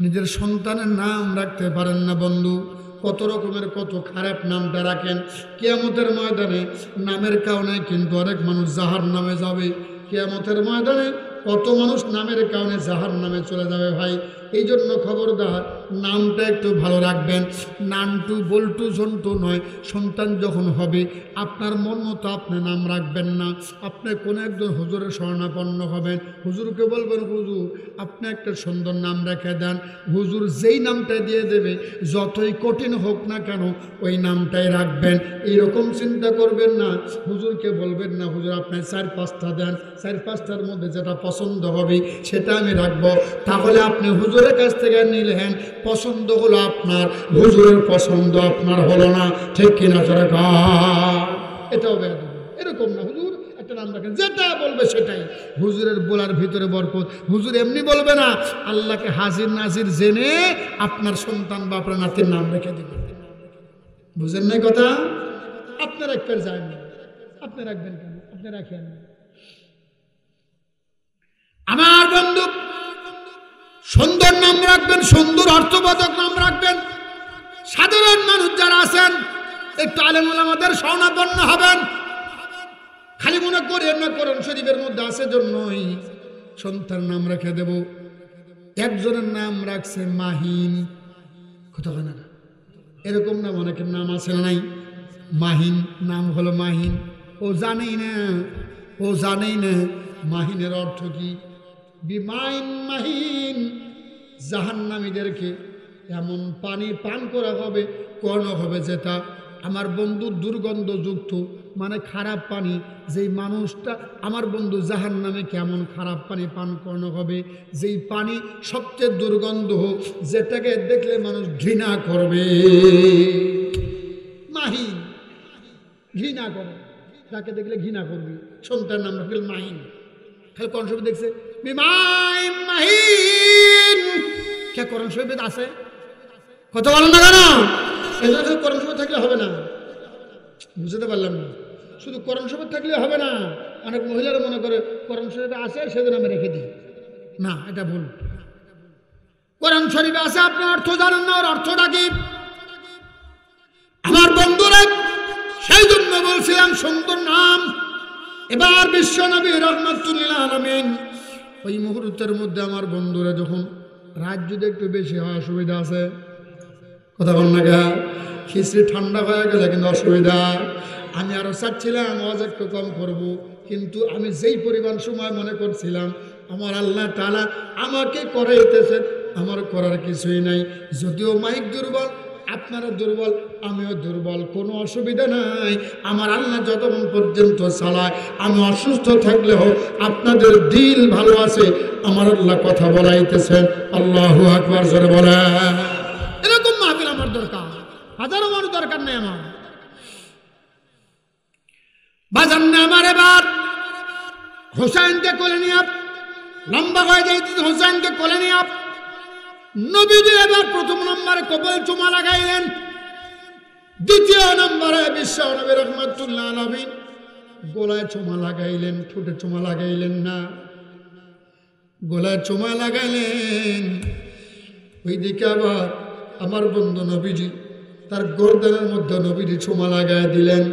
নিজের সন্তানের নাম রাখতে পারেন না বন্ধু, কত রকমের কত খারাপ নামটা রাখেন। কিয়ামতের ময়দানে নামের কারণে কিন্তু অনেক মানুষ জাহান্নামে যাবে। কিয়ামতের ময়দানে কত মানুষ নামের কারণে জাহান্নামে চলে যাবে ভাই। এই জন্য খবরদার নামটা একটু ভালো রাখবেন। নানটু বল্টু জন্টু নয়। সন্তান যখন হবে আপনার মন মতো আপনি নাম রাখবেন না। আপনি কোনো একজন হুজুরের শরণাপন্ন হবেন, হুজুরকে বলবেন, হুজুর আপনি একটা সুন্দর নাম রেখে দেন। হুজুর যেই নামটা দিয়ে দেবে, যতই কঠিন হোক না কেন ওই নামটাই রাখবেন। এইরকম চিন্তা করবেন না। হুজুরকে বলবেন না, হুজুর আপনি 4-5টা দেন, 4-5টার মধ্যে যেটা পছন্দ হবে সেটা আমি রাখবো। তাহলে আপনি হুজুরের কাছ থেকে নিলেন, পছন্দ হলো আপনার, হুজুরের পছন্দ আপনার হলো না। ঠিক কিনা সরকার? এটাও বেয়াদবি। এরকম না, হুজুর একটা নাম রাখেন, যেটা বলবে সেটাই। হুজুরের বলার ভিতরে বরকত। হুজুর এমনি বলবে না, আল্লাহকে হাজির নাজির জেনে আপনার সন্তান বা আপনার নাতির নাম রেখে দিবেন। বুঝেন নাই কথা? আপনার একবার যায় না, আপনি রাখবেন কেন? আপনি রাখেন। আমার বন্ধু, সুন্দর নাম রাখবেন, সুন্দর অর্থবোধক নাম রাখবেন। সাধারণ মানুষ যারা আছেন একটু আলেম ওলামাদের শরণাপন্ন হবেন। খালি মনে করেন না কোরআন শরীফের মধ্যে আছে জন্যই সন্তান নাম রেখে দেব। একজনের নাম রাখছে মাহিন, কথা হয় না, এরকম নাম অনেকের নাম আছে নাই? মাহিন, নাম হলো মাহিন। ও জানেই না মাহিনের অর্থ কি। বিমাইন মাহিন, জাহান্নামীদেরকে এমন পানি পান করা হবে, কর্ণ হবে যেটা আমার বন্ধুর দুর্গন্ধযুক্ত, মানে খারাপ পানি। যেই মানুষটা আমার বন্ধু জাহান্নামে কেমন খারাপ পানি পান করানো হবে, যেই পানি সবচেয়ে দুর্গন্ধ, যেটাকে দেখলে মানুষ ঘৃণা করবে। মাহিন, ঘৃণা করে, তাকে দেখলে ঘৃণা করবে। সন্তান নাম রাখলে মাহিন। খালি কোন ছবি দেখছে বিমাইন মাহিন, কে কোরআন শরীফে আছে? কথা বলেন না কেন? এজন্য কোরআন শরীফ থাকলে হবে না। বুঝতে পারলাম না, শুধু কোরআন শরীফ থাকলে হবে না। অনেক মহিলারা মনে করে কোরআন শরীফে আছে সেদিন আমি রেখে দিই, না, এটা ভুল। কোরআন শরীফে আছে, আপনি অর্থ জানেন না, ওর অর্থটা কি? আমার বন্ধুরা, সেই জন্য বলছিলাম সুন্দর নাম। এবার বিশ্ব নবী রাহমাতুল লিল আলামিন, ওই মুহূর্তের মধ্যে আমার বন্ধুরা যখন রাত যদি একটু বেশি হয় অসুবিধা আছে, কথা বল না গা, খিচড়ি ঠান্ডা হয়ে গেলে কিন্তু অসুবিধা। আমি আরো চাচ্ছিলাম আওয়াজ একটু কম করব, কিন্তু আমি যেই পরিমাণ সময় মনে করছিলাম আমার আল্লাহ তাআলা আমাকে করাইতেছেন, আমার করার কিছুই নাই। যদিও মাইক দুর্বল, আপনারা দুর্বল, আমিও দুর্বল, কোনো অসুবিধা নাই। আমার আল্লাহ যতক্ষণ পর্যন্ত চালায়, আমি অসুস্থ থাকলেও আপনাদের দিল ভালো আছে, আমার আল্লাহ কথা বলাইতেছেন। আল্লাহু আকবার জোরে বলে। এরকম মাহফিল আমার দরকার, হাজারো মানুষ দরকার নেই আমার। বাজার না আমার এবার হোসেনকে কোলে নিয়ে লম্বা হয়ে যাইতেছে, হোসেনকে কোলে নিয়ে নবীজি এবার প্রথম নম্বরে কপালে চুমা লাগাইলেন, দ্বিতীয় নম্বরে বিশ্ব নবী রাহমাতুল্লাহ আলাইহি গলায় চুমা লাগাইলেন, ঠোঁটে চুমা লাগাইলেন না, গলায় চুমা লাগাইলেন। ওইদিকে আবার আমার বন্ধু নবীজি তার গর্দানের মধ্যে নবীজি চুমা লাগাই দিলেন।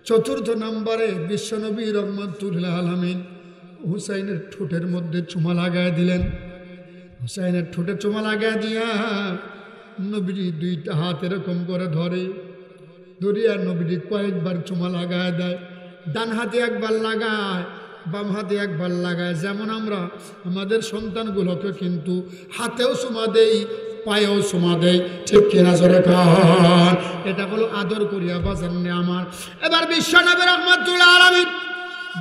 চতুর্থ নম্বরে বিশ্ব নবী রাহমাতুল্লাহ আলাইহি হুসাইনের ঠোঁটের মধ্যে চুমা লাগাই দিলেন। হুসাইনের ঠোঁটে চুমা লাগাই দিয়া নবীজি দুইটা হাত এরকম করে ধরিয়া নবীজি কয়েকবার চুমা লাগায় দেয়। ডান হাতে একবার লাগায়, বাম হাতে একবার লাগায়। যেমন আমরা আমাদের সন্তানগুলোকে কিন্তু হাতেও চুমা দেই, পায়েও চুমা দেয়, ঠিক কিনা জোরে কান? এটা হলো আদর করিয়া বাজার নে আমার। এবার বিশ্ব নবী রাহমাতুল্লাহ আলাইহি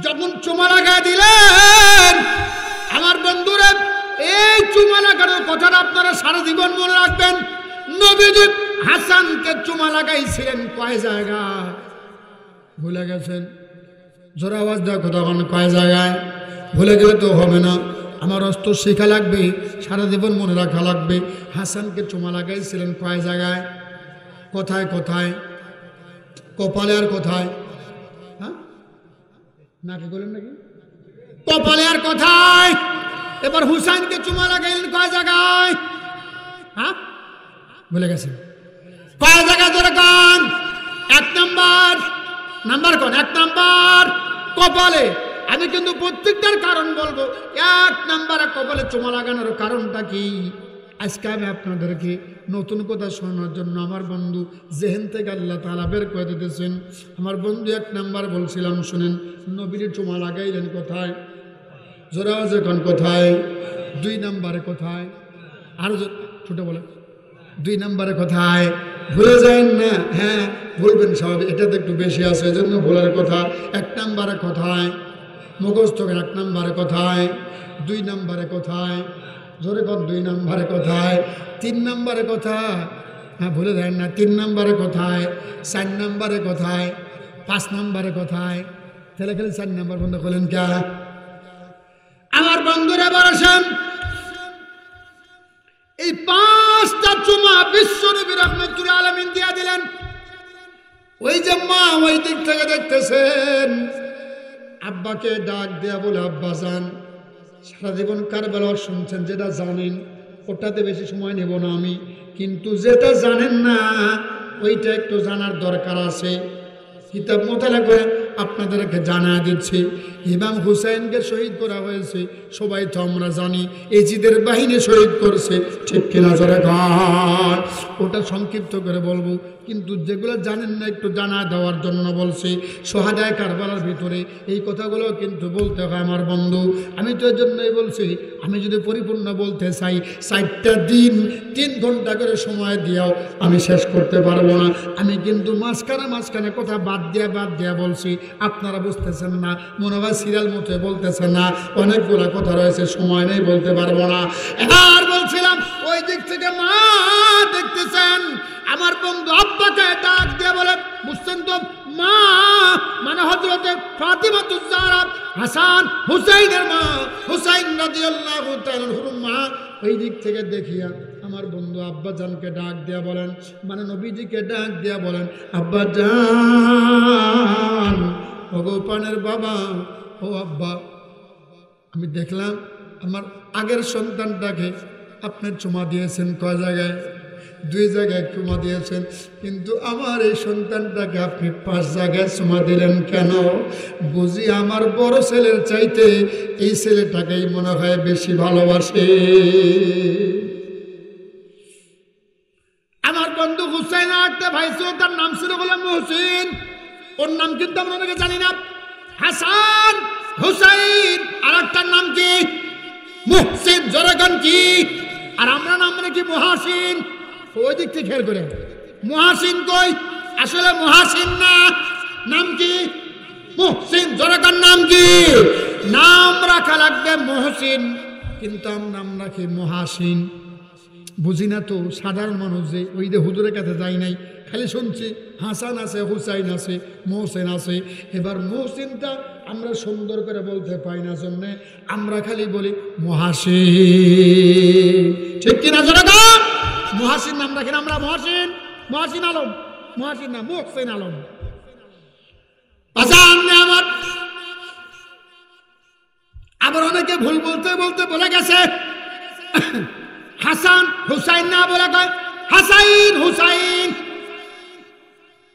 যখন চুমা লাগায় দিলেন, আমার বন্ধুরা এই চুমা লাগানোর কথাটা আপনারা সারা জীবন মনে রাখবেন। নবীজি হাসানকে চুমা লাগাইছিলেন কয় জায়গায়? ভুলে গেছেন? জোরে আওয়াজ দেওয়া কথা বলেন, কয় জায়গায়? ভুলে গেলে তো হবে না, আমার অস্ত্র শেখা লাগবে, সারা জীবন মনে রাখা লাগবে। হাসানকে চুমা লাগাইছিলেন কয় জায়গায়? কোথায় কোথায়? কপালে আর কোথায়? হ্যাঁ, নাকি বলেন নাকি? কপালে আর কোথায়? এবার হুসাইনকে চুমা লাগাইলেন কয় জায়গায়? হ্যাঁ, ভুলে গেছেন? কয় জায়গায় ধরে কান? এক নাম্বার কোন? এক নাম্বার কপালে। আমি কিন্তু প্রত্যেকটার কারণ বলবো। এক নাম্বারে কপালে চুমা লাগানোর কারণটা কি? আজকে আমি আপনাদেরকে নতুন কথা শোনানোর জন্য আমার বন্ধু জেহেন থেকে আল্লাহ তাআলা বের করে দিতেছেন। আমার বন্ধু এক নাম্বার বলছিলাম, শুনেন, নবীর চুমা লাগাইলেন কোথায়? জোরে আওয়াজ এখন কোথায়? দুই নাম্বারে কোথায়? আরো ছোট বলে, দুই নাম্বারে কোথায়? ভুলে যায় না? হ্যাঁ, বলবেন স্বাভাবিক, এটা তো একটু বেশি আছে, এজন্য ভুলের কথা। এক নাম্বারে কোথায়? মুখস্থ। এক নাম্বারে কোথায়? দুই নাম্বারে কোথায়? জোরে কর, দুই নাম্বারে কোথায়? তিন নাম্বারে কোথায়? হ্যাঁ, ভুলে যায় না। তিন নাম্বারে কোথায়? চার নাম্বারে কোথায়? পাঁচ নাম্বারে কোথায়? তাহলে খালি চার নাম্বার বন্ধ করলেন কে? আমার বন্ধুরা বলেছেন এই পাঁচটা চুমা বিশ্ব নবী রাহমাতুল্লাহ আলামিন দিয়া দিলেন। ওই যে মা ওই দিক থেকে দেখতেছেন, আব্বাকে ডাক দেয়া বলে, আব্বা যান, সারা জীবন কারবালা শুনছেন, যেটা জানেন ওটাতে বেশি সময় নেব না আমি, কিন্তু যেটা জানেন না ওইটা একটু জানার দরকার আছে। কিতাব মোতালা করে আপনাদেরকে জানা দিচ্ছি, ইমাম হুসাইনকে শহীদ করা হয়েছে, সবাই তো আমরা জানি। এজিদের বাহিনী শহীদ করছে, ঠিক কিনা জোরে গান? ওটা সংক্ষিপ্ত করে বলবো, কিন্তু যেগুলো জানেন না একটু জানা দেওয়ার জন্য বলছি। সোহাদায়ে কারবালার ভিতরে এই কথাগুলো কিন্তু বলতে হয় আমার বন্ধু। আমি তো এর জন্যই বলছি, আমি যদি পরিপূর্ণ বলতে চাই 4টা দিন 3 ঘন্টা করে সময় দিয়েও আমি শেষ করতে পারবো না। আমি কিন্তু মাঝখানে কথা বাদ দিয়া বলছি, আপনারা বুঝতেছেন না, মনে হয় সিরিয়াল মতো বলতেছেন না, অনেকগুলো কথা রয়েছে, সময় নেই, বলতে পারবো না। এবার বলছিলাম ওই দিক থেকে মা দেখতেছেন আমার বন্ধু আব্বাকে ডাক দিয়ে বলে, বুঝছেন তো, মা মানে হযরতে ফাতিমাতুজ জাহরা হাসান হুসাইনের মা, হুসাইন রাদিয়াল্লাহু তাআলার মা। ওই দিক থেকে দেখিয়া আমার বন্ধু আব্বা জানকে ডাক দিয়া বলেন, মানে নবীজিকে ডাক দিয়া বলেন, আব্বা জান, ওগো প্রাণের বাবা, ও আব্বা, আমি দেখলাম আমার আগের সন্তানটাকে আপনি চুমা দিয়েছেন কয় জায়গায়, 2 জায়গায় চুমা দিয়েছেন, কিন্তু আমার এই সন্তানটাকে আপনি 5 জায়গায় চুমা দিলেন কেন? বুঝি আমার বড় ছেলের চাইতে এই ছেলেটাকেই মনে হয় বেশি ভালোবাসে। আমার বন্ধু হুসাইন একটা ভাই ছিল, তার নাম ছিল বলে মুহসিন, ওর নাম কিন্তু আমরা অনেকে জানি না। হাসান হুসাইন আর একটার নাম কি? মুহসিন। জনগণ কি? আর আমরা নাম মানে কি? মুহাসিন। ওই দিক থেকে খেয়াল করে, মুহাসিন কই? আসলে মুহাসিন না, নাম কি? মুহসিন। জনগণ নাম কি? নাম রাখা লাগবে মুহসিন, কিন্তু আমরা নাম রাখি মুহাসিন। বুঝি না তো সাধারণ মানুষ, যে ওই যে হুজুরের কাছে যাই নাই, খালি শুনছি হাসান আছে, হুসাইন আছে, মোহসেন আছে। এবার মোহসিনটা আমরা সুন্দর করে বলতে পাই না জন্য আমরা খালি বলি মুহাসিন। ঠিক কিনা জনগণ? মুহাসিন নাম রাখেন আমরা, মুহাসিন, মুহাসিন আলম, মুহাসিন না, মোহসেন আলম। আমার আবার অনেকে ভুল বলতে বলতে বলে গেছে হাসান হুসাইন না বলে কয় হাসাইন হুসাইন।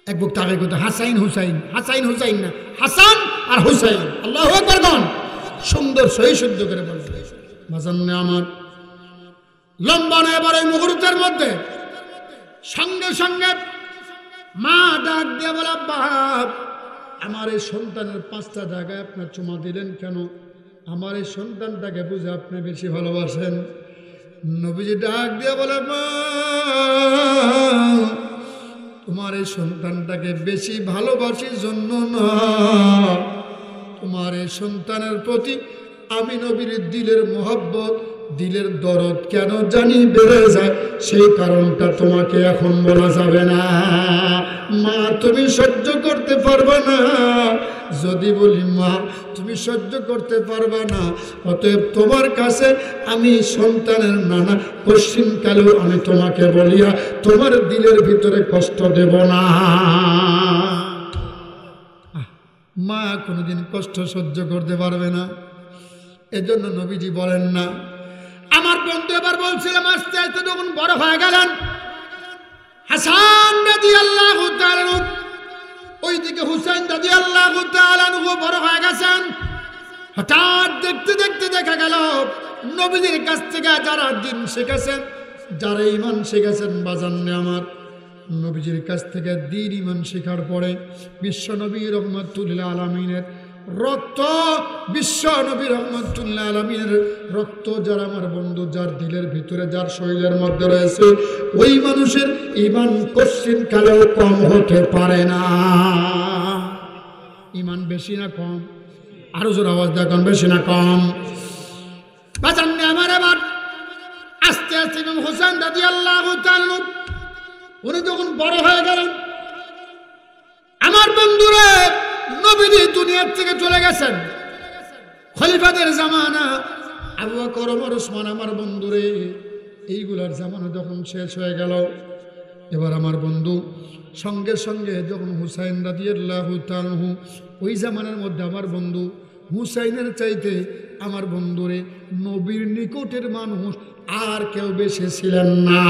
এক বক্তা আগে কত হাসাইন হুসাইন, হাসাইন হুসাইন না, হাসান আর হুসাইন। আল্লাহু আকবার গণ, সুন্দর সহি শুদ্ধ করে বলতে বাজান্নে আমার লম্বা না। এবার এই মুহূর্তের মধ্যে সঙ্গে সঙ্গে মা ডাক দিয়ে বলে, বাপ, আমার এই সন্তানের 5টা জায়গায় আপনার চুমা দিলেন কেন? আমার এই সন্তানটাকে বুঝে আপনি বেশি ভালোবাসেন। নবীজি ডাক দিয়ে বলে, মা, তোমার এই সন্তানটাকে বেশি ভালোবাসির জন্য না, তোমার এই সন্তানের প্রতি আমি নবীর দিলের মোহব্বত, দিলের দরদ কেন জানি বেড়ে যায়, সেই কারণটা তোমাকে এখন বলা যাবে না। মা, তুমি সহ্য করতে পারবে না। যদি বলি মা তুমি সহ্য করতে পারবে না, অতএব তোমার কাছে আমি সন্তানের নানা পশ্চিমকালেও আমি তোমাকে বলিয়া তোমার দিলের ভিতরে কষ্ট দেব না। মা কোনোদিন কষ্ট সহ্য করতে পারবে না, এজন্য নবীজি বলেন না। আমার বন্ধু এবার বলছিলাম, আস্তে আস্তে যখন বড় হয়ে গেলেন হাসান রাদিয়াল্লাহু তাআলা, ওইদিকে হুসাইন রাদিয়াল্লাহু তাআলা বড় হয়ে গেছেন। হঠাৎ দেখতে দেখতে দেখা গেল নবীজির কাছ থেকে যারা দিন শিখেছেন, যারা ঈমান শিখেছেন, বাজান্নে আমার নবীজির কাছ থেকে দিন ঈমান শেখার পরে বিশ্ব নবী রহমাতুল আলামিনের রক্ত, বিশ্ব নবী রহমাতুল্লাহ আলামিনের রক্ত যারা আমার বন্ধু, যার দিলের ভিতরে, যার শরীরের মধ্যে রয়েছে, ওই মানুষের ঈমান কোশ্চিন কালেও কম হতে পারে না। ঈমান বেশি না কম? আরো জোর আওয়াজ দেখুন, বেশি না কম? বাজান্নে আমার এবার আস্তে আস্তে ইমাম হোসেন রাদিয়াল্লাহু তাআলা উনি যখন বড় হয়ে গেলেন, আমার বন্ধুরা নবীজি দুনিয়ার থেকে চলে গেছেন, খলিফাদের জামানা, আবু বকর, ওমর, ওসমান, আমার বন্ধুরে এইগুলার জামানা যখন শেষ হয়ে গেল, এবার আমার বন্ধু সঙ্গে সঙ্গে যখন হুসাইন রাদিয়াল্লাহু তাআলা ওই জামানার মধ্যে আমার বন্ধু হুসাইনের চাইতে আমার বন্ধুরে নবীর নিকটের মানুষ আর কেউ বেশি ছিলেন না।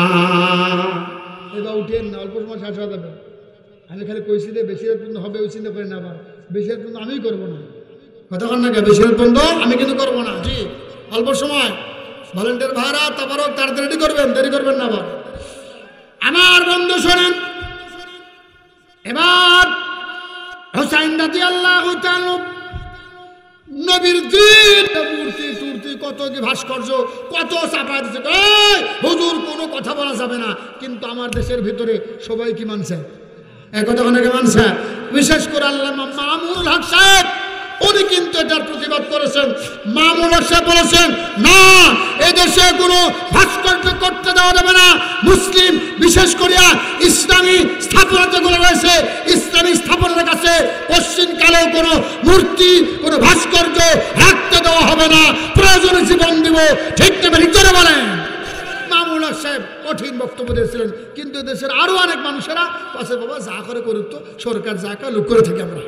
এবার উঠেন না, অল্প সময় শেষ হয়ে যাবে। আমি খালি কইছি যে বেশি রাত পর্যন্ত হবে, ওই চিন্তা করেন না। আবার বেশি রাত পর্যন্ত আমি করবো না, কতক্ষণ না, বেশি রাত পর্যন্ত আমি কিন্তু করবো না। জি, অল্প সময় ভলেন্টিয়ার ভাড়া তারপরও তাড়াতাড়ি রেডি করবেন, দেরি করবেন না। আবার আমার বন্ধু শোনেন, এবার হুসাইন রাদিয়াল্লাহু তাআলা নবীর দিন মূর্তি টুর্তি কত কি ভাস্কর্য কত চাপা দিচ্ছে, হুজুর কোনো কথা বলা যাবে না। কিন্তু আমার দেশের ভিতরে সবাই কি মানছে? এক কথা অনেকে মানছে, বিশেষ করে আল্লামা মামুনুল হক সাহেব, উনি কিন্তু এটার প্রতিবাদ প্রতিবাদ করেছেন। মামুন সাহেব বলেছেন না, এদেশে কোনো ভাস্কর্য করতে দেওয়া যাবে না। মুসলিম বিশেষ করিয়া ইসলামী স্থাপনা যেগুলো রয়েছে, ইসলামী স্থাপনার কাছে পশ্চিমকালেও কোনো মূর্তি, কোনো ভাস্কর্য রাখতে দেওয়া হবে না, প্রয়োজনে জীবন দিব। ঠিক না ভিতরে বলেন। মামুন সাহেব কঠিন বক্তব্য দিয়েছিলেন, কিন্তু দেশের আরো অনেক মানুষেরা পাশে বাবা যা করে করুক তো, সরকার যা করে লুক করে থাকি আমরা।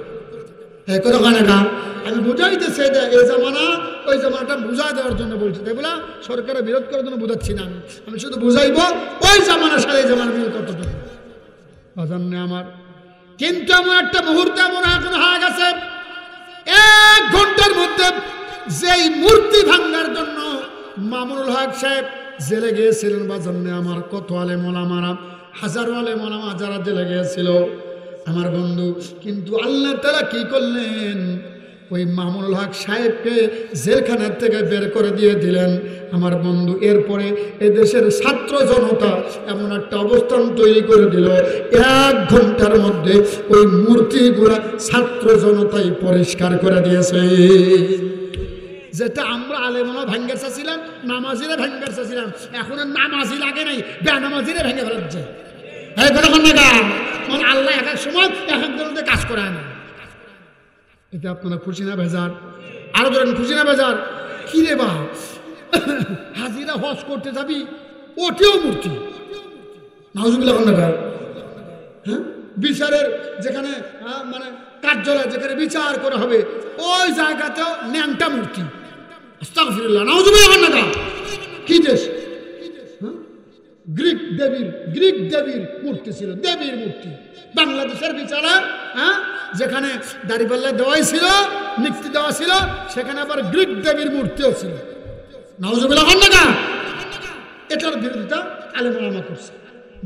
আমি বুঝাইতেছি এই জামানা ওই জামানাটা বুঝাই দেওয়ার জন্য বলছি, তাই বলা সরকারের বিরোধ করার জন্য বুঝাচ্ছি না। আমি শুধু বুঝাইবো ওই জামানার সাথে এই জামানার মিল কতটুকু অজান্য আমার। কিন্তু এমন একটা মুহূর্তে এমন এখন হয়ে গেছে, 1 ঘন্টার মধ্যে যেই মূর্তি ভাঙার জন্য মামুনুল হক সাহেব জেলে গিয়েছিলেন, বাজান্য আমার কত আলেম ওলামারা, হাজারো আলেম ওলামা যারা জেলে গিয়েছিল আমার বন্ধু। কিন্তু আল্লাহ তাআলা কি করলেন, ওই মামুনুল হক সাহেবকে জেলখানার থেকে বের করে দিয়ে দিলেন আমার বন্ধু। এরপরে এদেশের ছাত্র জনতা এমন একটা অবস্থান তৈরি করে দিল, 1 ঘন্টার মধ্যে ওই মূর্তিগুলা ছাত্র জনতাই পরিষ্কার করে দিয়েছে। যেটা আমরা আলেমরা ভাঙ্গার চাচ্ছিলাম, নামাজিরা ভাঙ্গার চাচ্ছিলাম, এখন নামাজি লাগে নাই, বেনামাজিরা ভেঙে ফেলাচ্ছে। মানে আল্লাহ এক এক সময় এক একজনকে কাজ করায় না। এটা আপনারা খুশি না বেজার? আরো ধরেন খুশি না বেজার? কি রে বা, হাজিরা হজ করতে যাবি, ওটিও মূর্তি। নাউজুবিল্লাহ। হ্যাঁ, বিচারের যেখানে মানে কার্যালয় যেখানে বিচার করা হবে, ওই জায়গাতেও ন্যাংটা মূর্তি। আস্তাগফিরুল্লাহ, নাউজুবিল্লাহ। কি দেশ? গ্রিক দেবীর মূর্তি ছিল, দেবীর মূর্তি। বাংলাদেশের বিচারে যেখানে দাড়িপাল্লা দেওয়াই ছিল, নিক্তি দেওয়া ছিল, সেখানে আবার গ্রিক দেবীর মূর্তিও ছিল। নাউজুবিল্লাহ। এটার বিরোধিতা আলেম ওলামা করছে।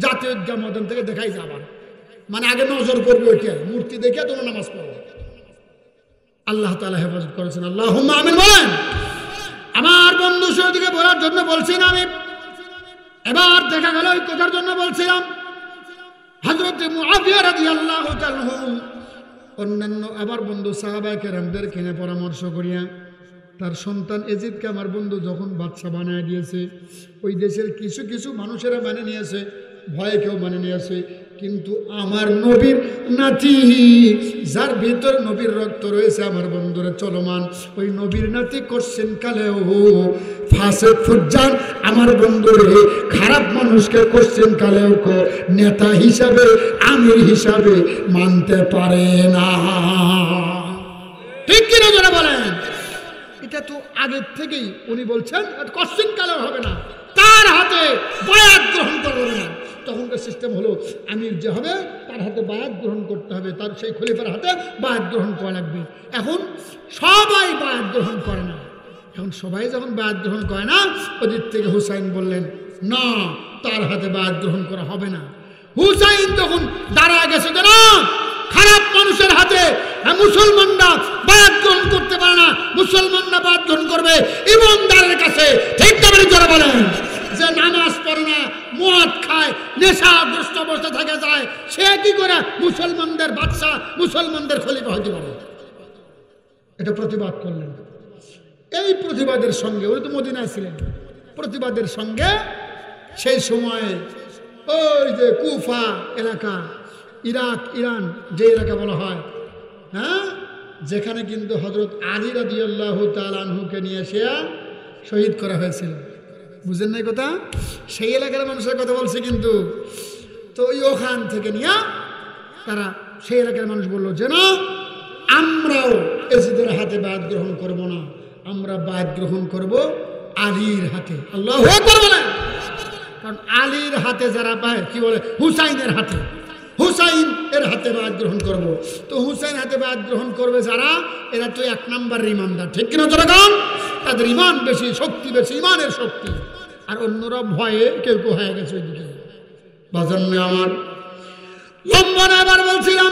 জাতীয় ঈদগাহ ময়দান থেকে দেখাই যাবার, মানে আগে নজর করবে ওইটা, মূর্তি দেখে তোমার নামাজ পড়ো। আল্লাহ তাআলা হেফাজত করেছেন, আল্লাহুম্মা আমিন বলেন। আমার বন্ধু সেদিকে বলার জন্য বলছি না আমি, এবার দেখা গেল ওই কথার জন্য বলছিলাম। হযরত মুআবিয়া রাদিয়াল্লাহু তাআলা অন্যান্য আমার বন্ধু সাহাবায়ে কেরামদের কিনে পরামর্শ করিয়া তার সন্তান এজিদকে আমার বন্ধু যখন বাদশা বানায় দিয়েছে, ওই দেশের কিছু কিছু মানুষেরা মানে নিয়েছে, ভয়ে কেউ মানে নিয়েছে। কিন্তু আমার নবীর নাতি, যার ভিতর নবীর রক্ত রয়েছে আমার বন্ধুরা চলমান, ওই নবীর নাতি কোশ্চেন কালেও ফাসেক ফুজ্জার আমার বন্ধুরে খারাপ মানুষকে কোশ্চেন কালেও নেতা হিসাবে, আমির হিসাবে মানতে পারে না। ঠিক কিনা যারা বলেন? এটা তো আগের থেকেই উনি বলছেন, কোশ্চেন কালেও হবে না, তার হাতে বায়াত গ্রহণ করবে না। তখনকার সিস্টেম হলো আমির যে হবে তার হাতে বায়াত গ্রহণ করতে হবে, তার সেই খলিফার হাতে বায়াত গ্রহণ করা লাগবে। এখন সবাই বায়াত গ্রহণ করে না। এখন সবাই যখন বায়াত গ্রহণ করে না, ওদিক থেকে হুসাইন বললেন না, তার হাতে বায়াত গ্রহণ করা হবে না। হুসাইন তখন দাঁড়ায় গেছে, কেন খারাপ মানুষের হাতে মুসলমানরা বায়াত গ্রহণ করতে পারে না, মুসলমানরা বায়াত গ্রহণ করবে ইমানদারের কাছে। ঠিক তবে যারা বলেন যে নামাজ পড়ে না, মদ খায়, নেশাগ্রস্ত অবস্থা থেকে যায়, সে কি করে মুসলমানদের বাদশা, মুসলমানদের খলিফা হতে পারে? এটা প্রতিবাদ করলেন। এই প্রতিবাদের সঙ্গে, উনি তো মদিনায় ছিলেন, প্রতিবাদের সঙ্গে সেই সময়ে ওই যে কুফা এলাকা, ইরাক, ইরান যে এলাকা বলা হয়, হ্যাঁ, যেখানে কিন্তু হযরত আলী রাদিয়াল্লাহু তাআলা আনহুকে নিয়ে এসে শহীদ করা হয়েছিল। বুঝেন নাই কথা? সেই এলাকার মানুষের কথা বলছে কিন্তু। তো ওখান থেকে নিয়ে তারা সেই এলাকার মানুষ বললো যে না, আমরাও এজিদের হাতে বায়াত গ্রহণ করব না, আমরা বায়াত গ্রহণ করব আলীর হাতে। আল্লাহু আকবার বলেন। কারণ আলীর হাতে যারা বায়াত, কি বলে, হুসাইনের হাতে, হুসাইন এর হাতে বায়াত গ্রহণ করব। তো হুসাইন হাতে বায়াত গ্রহণ করবে যারা, এরা তো 1 নাম্বার ইমানদার। ঠিক কিনা জনগণ? তাদের ইমান বেশি, শক্তি বেশি, ইমানের শক্তি। আর অন্যরা ভয়ে কেউ কেউ হয়ে গেছে ওইদিকে। বাজান্য আমার লম্বা না, এবার বলছিলাম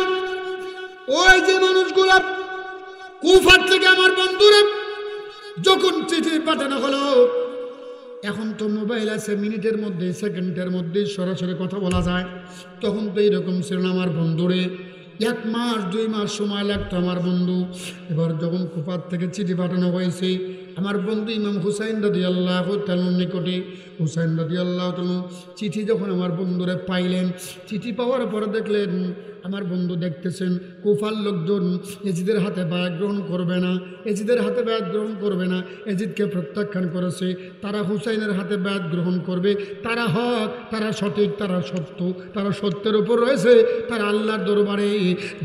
ওই যে মানুষগুলা কুফার থেকে আমার বন্ধুরা যখন চিঠি পাঠানো হলো, এখন তো মোবাইল আছে, মিনিটের মধ্যে, সেকেন্ডের মধ্যে সরাসরি কথা বলা যায়। তখন তো এইরকম ছিল না আমার বন্ধুরে। 1 মাস 2 মাস সময় লাগতো আমার বন্ধু। এবার যখন কুফার থেকে চিঠি পাঠানো হয়েছে আমার বন্ধু ইমাম হুসাইন রাদিয়াল্লাহু তাআলার নিকটে, হুসাইন রাদিয়াল্লাহু তাআলা চিঠি যখন আমার বন্ধুরে পাইলেন, চিঠি পাওয়ার পরে দেখলেন আমার বন্ধু দেখতেছেন কুফার লোকজন এজিদের হাতে বায়াত গ্রহণ করবে না, এজিদের হাতে বায়াত গ্রহণ করবে না, এজিদকে প্রত্যাখ্যান করেছে। তারা হুসাইনের হাতে বায়াত গ্রহণ করবে, তারা হক, তারা সঠিক, তারা সত্য, তারা সত্যের উপর রয়েছে, তারা আল্লাহর দরবারে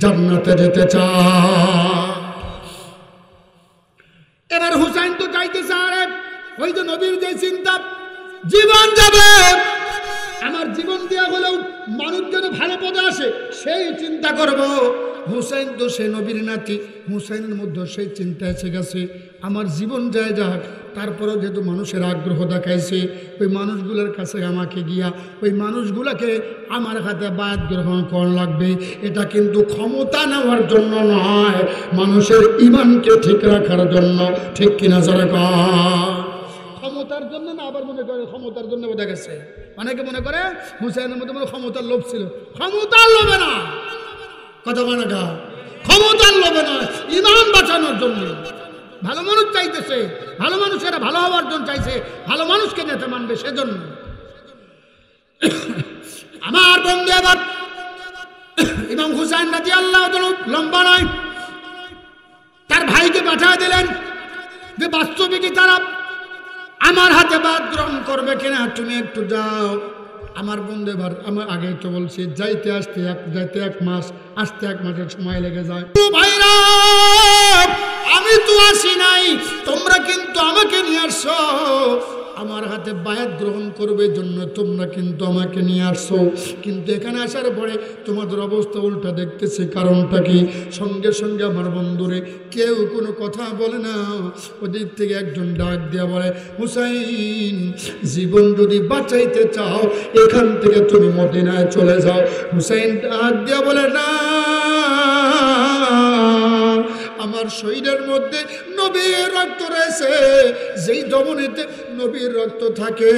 জান্নাতে যেতে চায়। এবার হুসাইন তো চাইতেছে আরে ওই যে নবীর যে চিন্তা, জীবন যাবে, আমার জীবন দেওয়া হলেও মানুষ যেন ভালো পদে আসে সেই চিন্তা করব। হুসাইন তো সে নবীর নাতি, হুসাইনের মধ্যে সেই চিন্তা এসে গেছে আমার জীবন যায় যাক, তারপরেও যেহেতু মানুষের আগ্রহ দেখাইছে ওই মানুষগুলোর কাছে আমাকে গিয়া ওই মানুষগুলোকে আমার হাতে বায়াত গ্রহণ করা লাগবে। এটা কিন্তু ক্ষমতা নেওয়ার জন্য নয়, মানুষের ঈমানকে ঠিক রাখার জন্য। ঠিক কিনা যারা কয়? ক্ষমতার জন্য না, আবার মনে করে ক্ষমতার জন্য বোঝা গেছে। অনেকে মনে করে হুসাইনের মধ্যে মনে ক্ষমতার লোভ ছিল, ক্ষমতার লোভে না, কথা বলে না, ক্ষমতার লোভে নয়, ঈমান বাঁচানোর জন্য। ভালো মানুষ চাইতেছে, ভালো মানুষেরা ভালো হওয়ার জন্য চাইছে, ভালো মানুষকে নেতা মানবে সেজন্য। আমার বন্ধু এবার ইমাম হুসাইন রাদিয়াল্লাহু তাআলা লম্বা নয়, তার ভাইকে পাঠিয়ে দিলেন যে বাস্তবিকই তারা আমার হাতে বায়াত গ্রহণ করবে কিনা, তুমি একটু যাও। আমার বন্ধু এবার আমার আগে তো বলছি যাইতে আসতে যাইতে 1 মাস, আসতে 1 মাসের সময় লেগে যায়। ভাইরা আমি তো আসি নাই, তোমরা কিন্তু আমাকে নিয়ে আসছো, আমার হাতে বায়াত গ্রহণ করবে জন্য তোমরা কিন্তু আমাকে নিয়ে আসছো, কিন্তু এখানে আসার পরে তোমাদের অবস্থা উল্টা দেখতেছে, কারণটা কি? সঙ্গে সঙ্গে আমার বন্ধুরে কেউ কোনো কথা বলে না। ওদিক থেকে একজন ডাক দিয়া বলে, হুসাইন জীবন যদি বাঁচাইতে চাও এখান থেকে তুমি মদিনায় চলে যাও। হুসাইন ডাক দিয়া বলে, না, আমার শরীরের মধ্যে নবীর রক্ত রয়েছে, যেই ধমনীতে নবীর রক্ত থাকে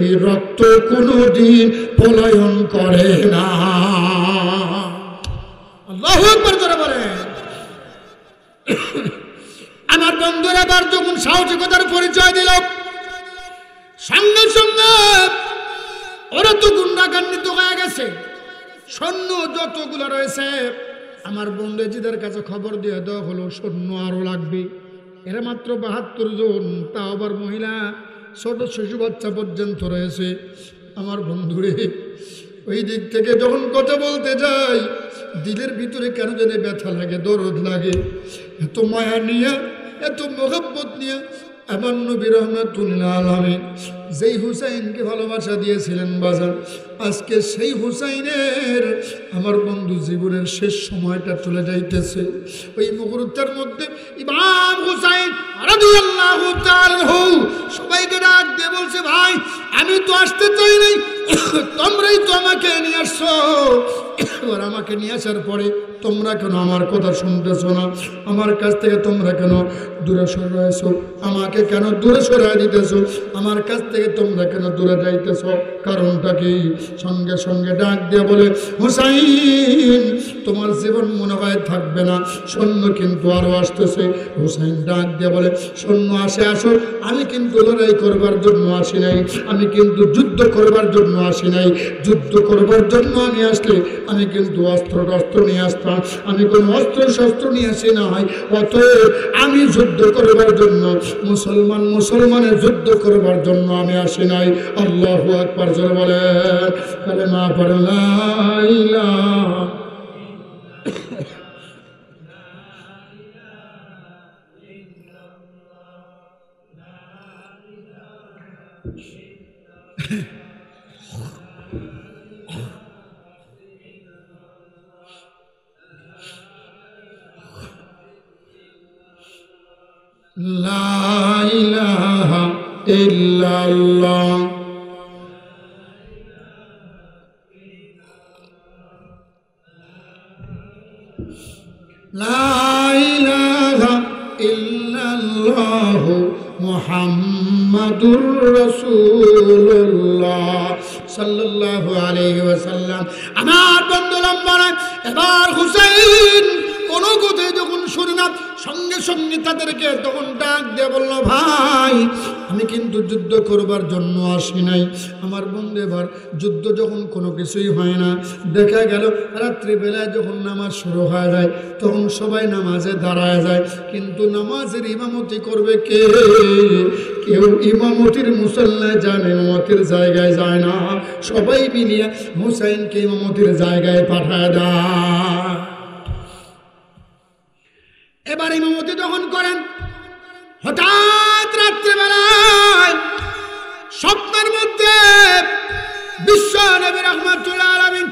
এই রক্ত কোনোদিন পলায়ন করে না। আল্লাহু আকবার জোরে বলেন। আমার বন্ধুরা এবার যখন সাহসিকতার পরিচয় দিল, সঙ্গে সঙ্গে ওরা তো গুন্ডাগান্ডিত হয়ে গেছে, সৈন্য যতগুলো রয়েছে আমার বন্ধু এজিদের কাছে খবর দিয়ে দেওয়া হলো সৈন্য আরো লাগবে। এরা মাত্র 72 জন, তা আবার মহিলা, ছোট শিশু বাচ্চা পর্যন্ত রয়েছে। আমার বন্ধুরে ওই দিক থেকে যখন কথা বলতে যাই দিলের ভিতরে কেন জানি ব্যথা লাগে, দরদ লাগে। এত মায়া নিয়ে, এত মোহাব্বত নিয়ে আমার নবী রাহমাতুল্লাহ আলাইহি যেই হুসাইনকে ভালোবাসা দিয়েছিলেন বাজার, আজকে সেই হুসাইনের আমার বন্ধু জীবনের শেষ সময়টা চলে যাইতেছে। ওই মুহূর্তের মধ্যে ইমাম হুসাইন রাদিয়াল্লাহু তাআলা সবাইকে ডাক দিয়ে বলছে, ভাই আমি তো আসতে চাই নাই, তোমরাই তো আমাকে নিয়ে আসছো। এবার আমাকে নিয়ে আসার পরে তোমরা কেন আমার কথা শুনতেছো না? আমার কাছ থেকে তোমরা কেন দূরে সরে রয়েছো? আমাকে কেন দূরে সরাই দিতেছো? আমার কাছ থেকে তোমরা কেন দূরে যাইতেছো? কারণটা কি? সঙ্গে সঙ্গে ডাক দিয়ে বলে, হুসাইন তোমার জীবন মনে হয় থাকবে না, সৈন্য কিন্তু আরো আসতেছে। হুসাইন ডাক দিয়ে বলে, সৈন্য আসে আসো, আমি কিন্তু লড়াই করবার জন্য আসি নাই, আমি কিন্তু যুদ্ধ করবার জন্য আসি নাই। যুদ্ধ করবার জন্য আমি আসলে আমি কিন্তু অস্ত্র নিয়ে আসতাম, আমি কোন অস্ত্র শস্ত্র নিয়ে আসি নাই। অতএব আমি যুদ্ধ করবার জন্য, মুসলমানের যুদ্ধ করবার জন্য আমি আসি নাই। আল্লাহু আকবার জোরে বলেন, কালেমা পড়ে লা ইলাহা লা ইলাহা ইল্লাল্লাহ। লা ইলাহা ইল্লাল্লাহ। ইল্লাল্লাহু মুহাম্মাদুর রাসূলুল্লাহ সাল্লাল্লাহু আলাইহি ওয়াসাল্লাম। আমার বন্ধু লম্বা নয়, এবার হুসাইন কোন কথাই যখন শুনি না, সঙ্গে সঙ্গে তাদেরকে তখন ডাক দিয়ে বলল, ভাই আমি কিন্তু যুদ্ধ করবার জন্য আসি নাই। আমার বন্ধু এবার যুদ্ধ যখন কোনো কিছুই হয় না, দেখা গেল রাত্রিবেলায় যখন নামাজ শুরু হয়ে যায় তখন সবাই নামাজে দাঁড়ায় যায়, কিন্তু নামাজের ইমামতি করবে কে? কেউ ইমামতির মুসল্লায় যায়, ইমামতির জায়গায় যায় না, সবাই মিলিয়ে হুসাইনকে ইমামতির জায়গায় পাঠায় দেয়। এবার ইমামতি যখন করেন, হঠাৎ রাত্রিবেলায় স্বপ্নের মধ্যে বিশ্ব নবী রাহমাতুল্লাহ আলামিন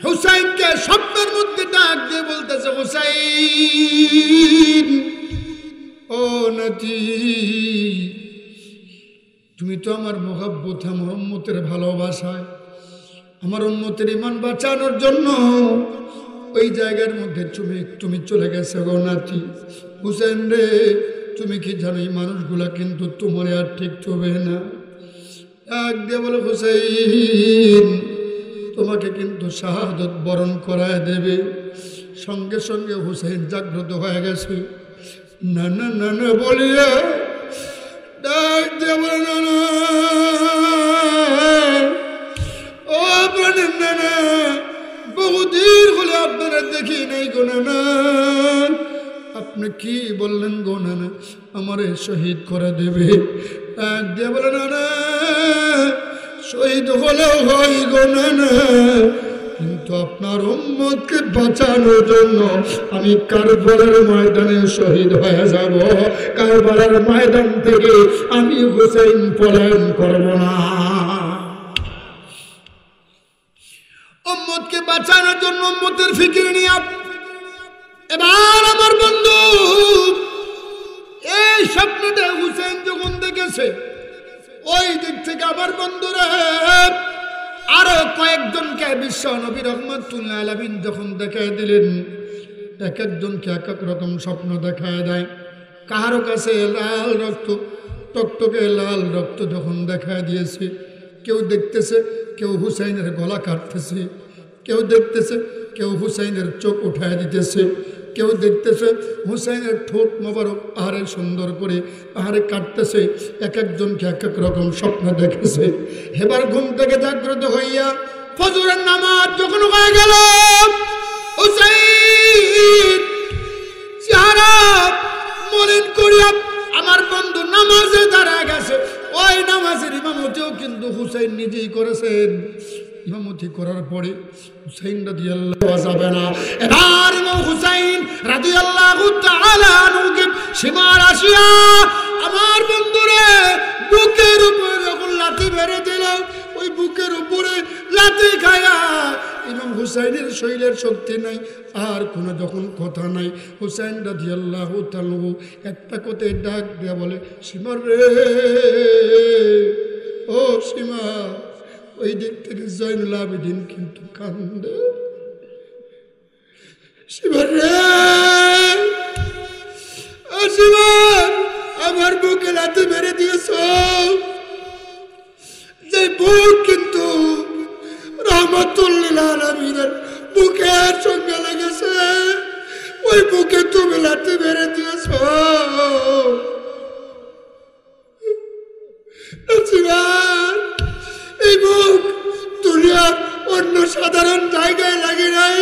হুসাইনকে স্বপ্নের মধ্যে ডাক দিয়ে বলতেছে, হুসাইন ও নাতি, তুমি তো আমার মোহাব্বত, আমার উম্মতের ভালোবাসায়, আমার উম্মতের ঈমান বাঁচানোর জন্য ওই জায়গার মধ্যে তুমি চলে গেছে গো নাতি। হুসাইন রে, তুমি কি জানো এই মানুষগুলা কিন্তু তোমার আর ঠিক হবে না। ডাক দিয়ে বলে, হুসাইন তোমাকে কিন্তু শাহাদত বরণ করায় দেবে। সঙ্গে সঙ্গে হুসাইন জাগ্রত হয়ে গেছে। না না না না বলিয়া ডাক দিয়ে বলে, না না ও প্রাণের না না, বহুদিন হলে আপনারা দেখি নাই গো না। আপনি কি বললেন গো না, আমারে শহীদ করে দেবে। এক দিয়ে বলে, না শহীদ হলেও হয় গো না, কিন্তু আপনার উম্মতকে বাঁচানোর জন্য আমি কারবালার ময়দানে শহীদ হয়ে যাব। কারবালার ময়দান থেকে আমি হুসাইন পলায়ন করব না। উম্মতকে বাঁচানোর জন্য উম্মতের ফিকির নিয়ে এবার আমার বন্ধু এই স্বপ্নটা হুসাইন যখন দেখেছে, ওই দিক থেকে আমার বন্ধুরা আরো কয়েকজনকে বিশ্ব নবী রাহমাতুল্লাহ আলামিন যখন দেখায় দিলেন, এক একজনকে এক এক রকম স্বপ্ন দেখায় দেয়। কারো কাছে লাল রক্ত, টকটকে লাল রক্ত যখন দেখায় দিয়েছে, কেউ দেখতেছে কেউ হুসাইনের গলা কাটতেছে, কেউ দেখতেছে কেউ হুসাইনের চোখ উঠায় দিতেছে, কেউ দেখতেছে হুসাইনের ঠোঁট মোবারক আহারে সুন্দর করে আহারে কাটতেছে। এক একজনকে এক এক রকম স্বপ্ন দেখেছে। এবার ঘুম থেকে জাগ্রত হইয়া ফজরের নামাজ যখন হয়ে গেল, হুসাইন চেহারা মলিন করিয়া আমার বন্ধু নামাজে দাঁড়ায় গেছে। ওই নামাজের ইমামতিও কিন্তু হুসাইন নিজেই করেছেন। ইমামতি করার পরে হুসাইন রাদিয়াল্লাহু যাবে না। এবার ইমাম হুসাইন রাদিয়াল্লাহু তাআলা আনহুকে সীমার আসিয়া আমার বন্ধুরে বুকের উপরে যখন লাথি মেরে দিল, ওই বুকের উপরে লাথি খায়া ইমাম হুসাইনের শরীরের শক্তি নাই, আর কোনো যখন কথা নাই। হুসাইন রাদিয়াল্লাহু তাআলা একটা কথায় ডাক দিয়া বলে, সীমার রে, ও সীমা। ওই দিক থেকে জয়নুল আবেদিন কিন্তু কান্দে, সীমার রে, ও সীমা, আমার বুকে লাথি মেরে দিয়েছ, যে বুক কিন্তু রাহমাতুল্লিল আলামিনের বুকের সঙ্গে লেগেছে, ওই বুকে তুমি লাথি মেরে দিয়েছ। এই বুক দুনিয়ার অন্য সাধারণ জায়গায় লাগে নাই,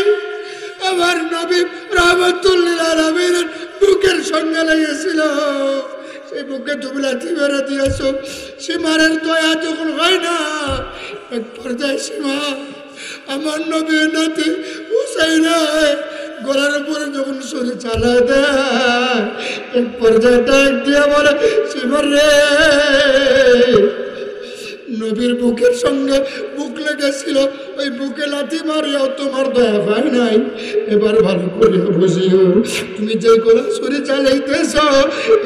আমার নবী রাহমাতুল্লিল আলামিনের বুকের সঙ্গে লেগেছিল। সেই বুকে তুমি লাথি মেরে দিয়েছ। সীমারের দয়া যখন হয় না, এক পর্যায়ে সীমা আমার নবীর নাতি হুসাইনের গলার উপরে যখন শরীর চালায় দেয়, এক পর্যায়ে ডাক দিয়ে বলে, সীমার রে, নবীর বুকের সঙ্গে বুক লেগেছিল, ওই বুকে লাথি মারিয়াও তোমার দয়া হয় নাই। এবার ভালো করে বুঝিও, তুমি যে গলা ছুরি চালাইতেছ,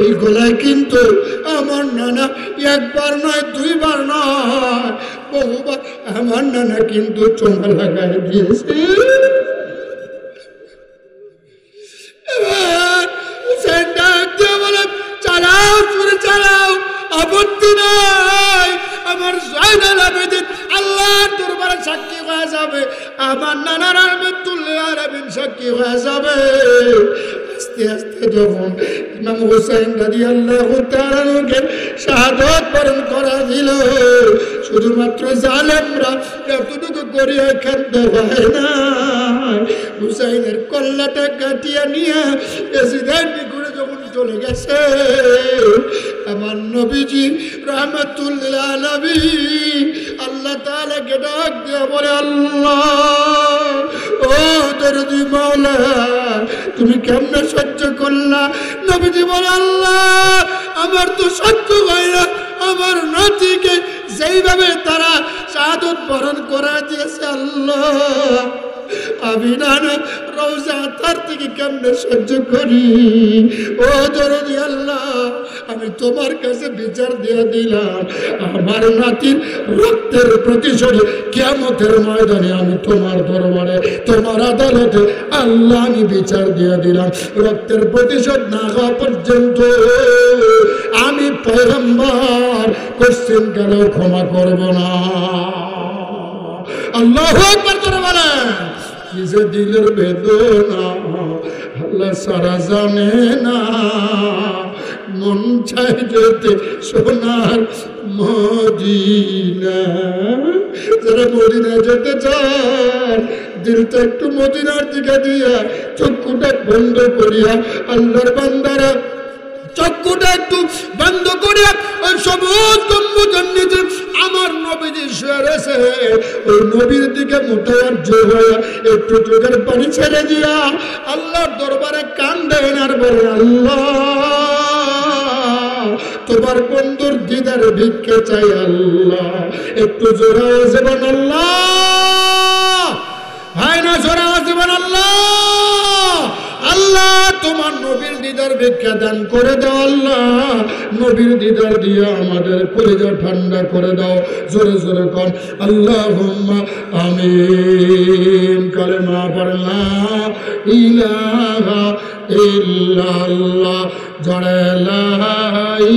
এই গলায় কিন্তু আমার নানা একবার নয়, দুইবার নয়, বহুবার আমার নানা কিন্তু চোঙা লাগাই দিয়েছে। এবার হুসাইন ডাক দিয়ে হয়ে যাবে, আমার নানা রহমাতুল আলামিন সাক্ষী হয়ে যাবে। আস্তে আস্তে যখন ইমাম হুসাইন রাদিয়াল্লাহু তাআলাকে শাহাদাত বরণ করা দিল, শুধুমাত্র জালেমরা এতটুকু করিয়া খাদ্য হয় না, হুসাইনের কল্লাটা কাটিয়া নিয়ে এসিদের নিকটে যখন চলে গেছে, আমার নবীজি রাহমাতুল্লিল আলামিন আল্লাহ তাআলাকে ডাক দিয়ে বলে, আল্লাহ ও দরদি মাওলা, তুমি কেমনে সহ্য করলা? নবীজি বলে, আল্লাহ আমার তো সহ্য হয় না, আমার নাতিকে যেইভাবে তারা শাহাদাত বরণ করা দিয়েছে, আল্লাহ আমি না রওজা তার থেকে কেমনে সহ্য করি? ও দরদি আল্লাহ, আমি তোমার কাছে বিচার দিয়ে দিলাম, আমার নাতির রক্তের প্রতিশোধ কিয়ামতের ময়দানে আমি তোমার দরবারে, তোমার আদালতে আল্লাহ আমি বিচার দিয়ে দিলাম। রক্তের প্রতিশোধ না হওয়া পর্যন্ত আমি পয়গম্বর কোশ্চেন কেন ক্ষমা করব না। আল্লাহু আকবার করে বলেন, কি যে দিলের বেদনা আল্লাহ সারা জানে না, মন চাই যেতে সোনার মদিনা। যারা মদিনা যেতে চান, দিলটা একটু মদিনার দিকে দিয়া চক্ষুটা বন্ধ করিয়া, আল্লাহর বান্দারা চক্ষুটা একটু বন্ধ করিয়া ওই সবুজ গম্বুজের নিচে আমার নবীজি শুয়ে রয়েছে, ওই নবীর দিকে মুতাওয়াজ্জ হয়ে একটু চোখের পানি ছেড়ে দিয়া আল্লাহর দরবারে কান্দেন আর বলেন, আল্লাহ তোমার বন্ধুর দিদার ভিক্ষে চাই, আল্লাহ একটু জোরে যাবেন, আল্লাহ হয় না, জোরে যাবেন, আল্লাহ আল্লাহ তোমার নবীর দিদার ভিক্ষা দান করে দাও, আল্লাহ নবীর দিদার দিয়ে আমাদের কলিজা ঠান্ডা করে দাও। জোরে জোরে কর আল্লাহুম্মা আমিন। কালেমা পড়লা ইলাহা ইল্লাল্লাহ, জোরে লা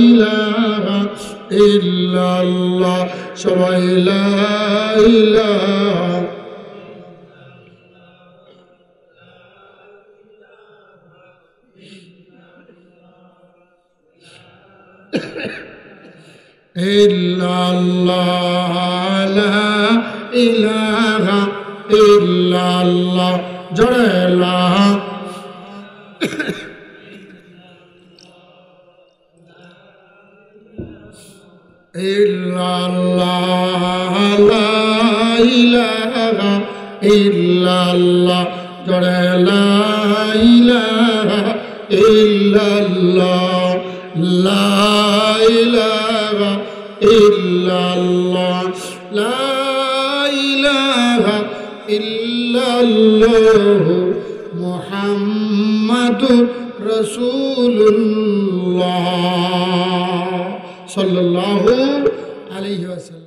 ইলাহা ইল্লাল্লাহ, সবাই লা ইলাহা ইল্লাল্লাহ, লা ইলাহা ইল্লাল্লাহ, জোরে লা ইল্লাল্লাহ, লা ইলাহা ইল্লাল্লাহ, জোরে লা ইলাহা ইল্লাল্লাহ, লা ইলাহা ইল্লাল্লাহ, লা ইলাহা ইল্লাল্লাহ, মুহাম্মাদুর রাসূলুল্লাহ সাল্লাল্লাহু আলাইহি ওয়াসাল্লাম।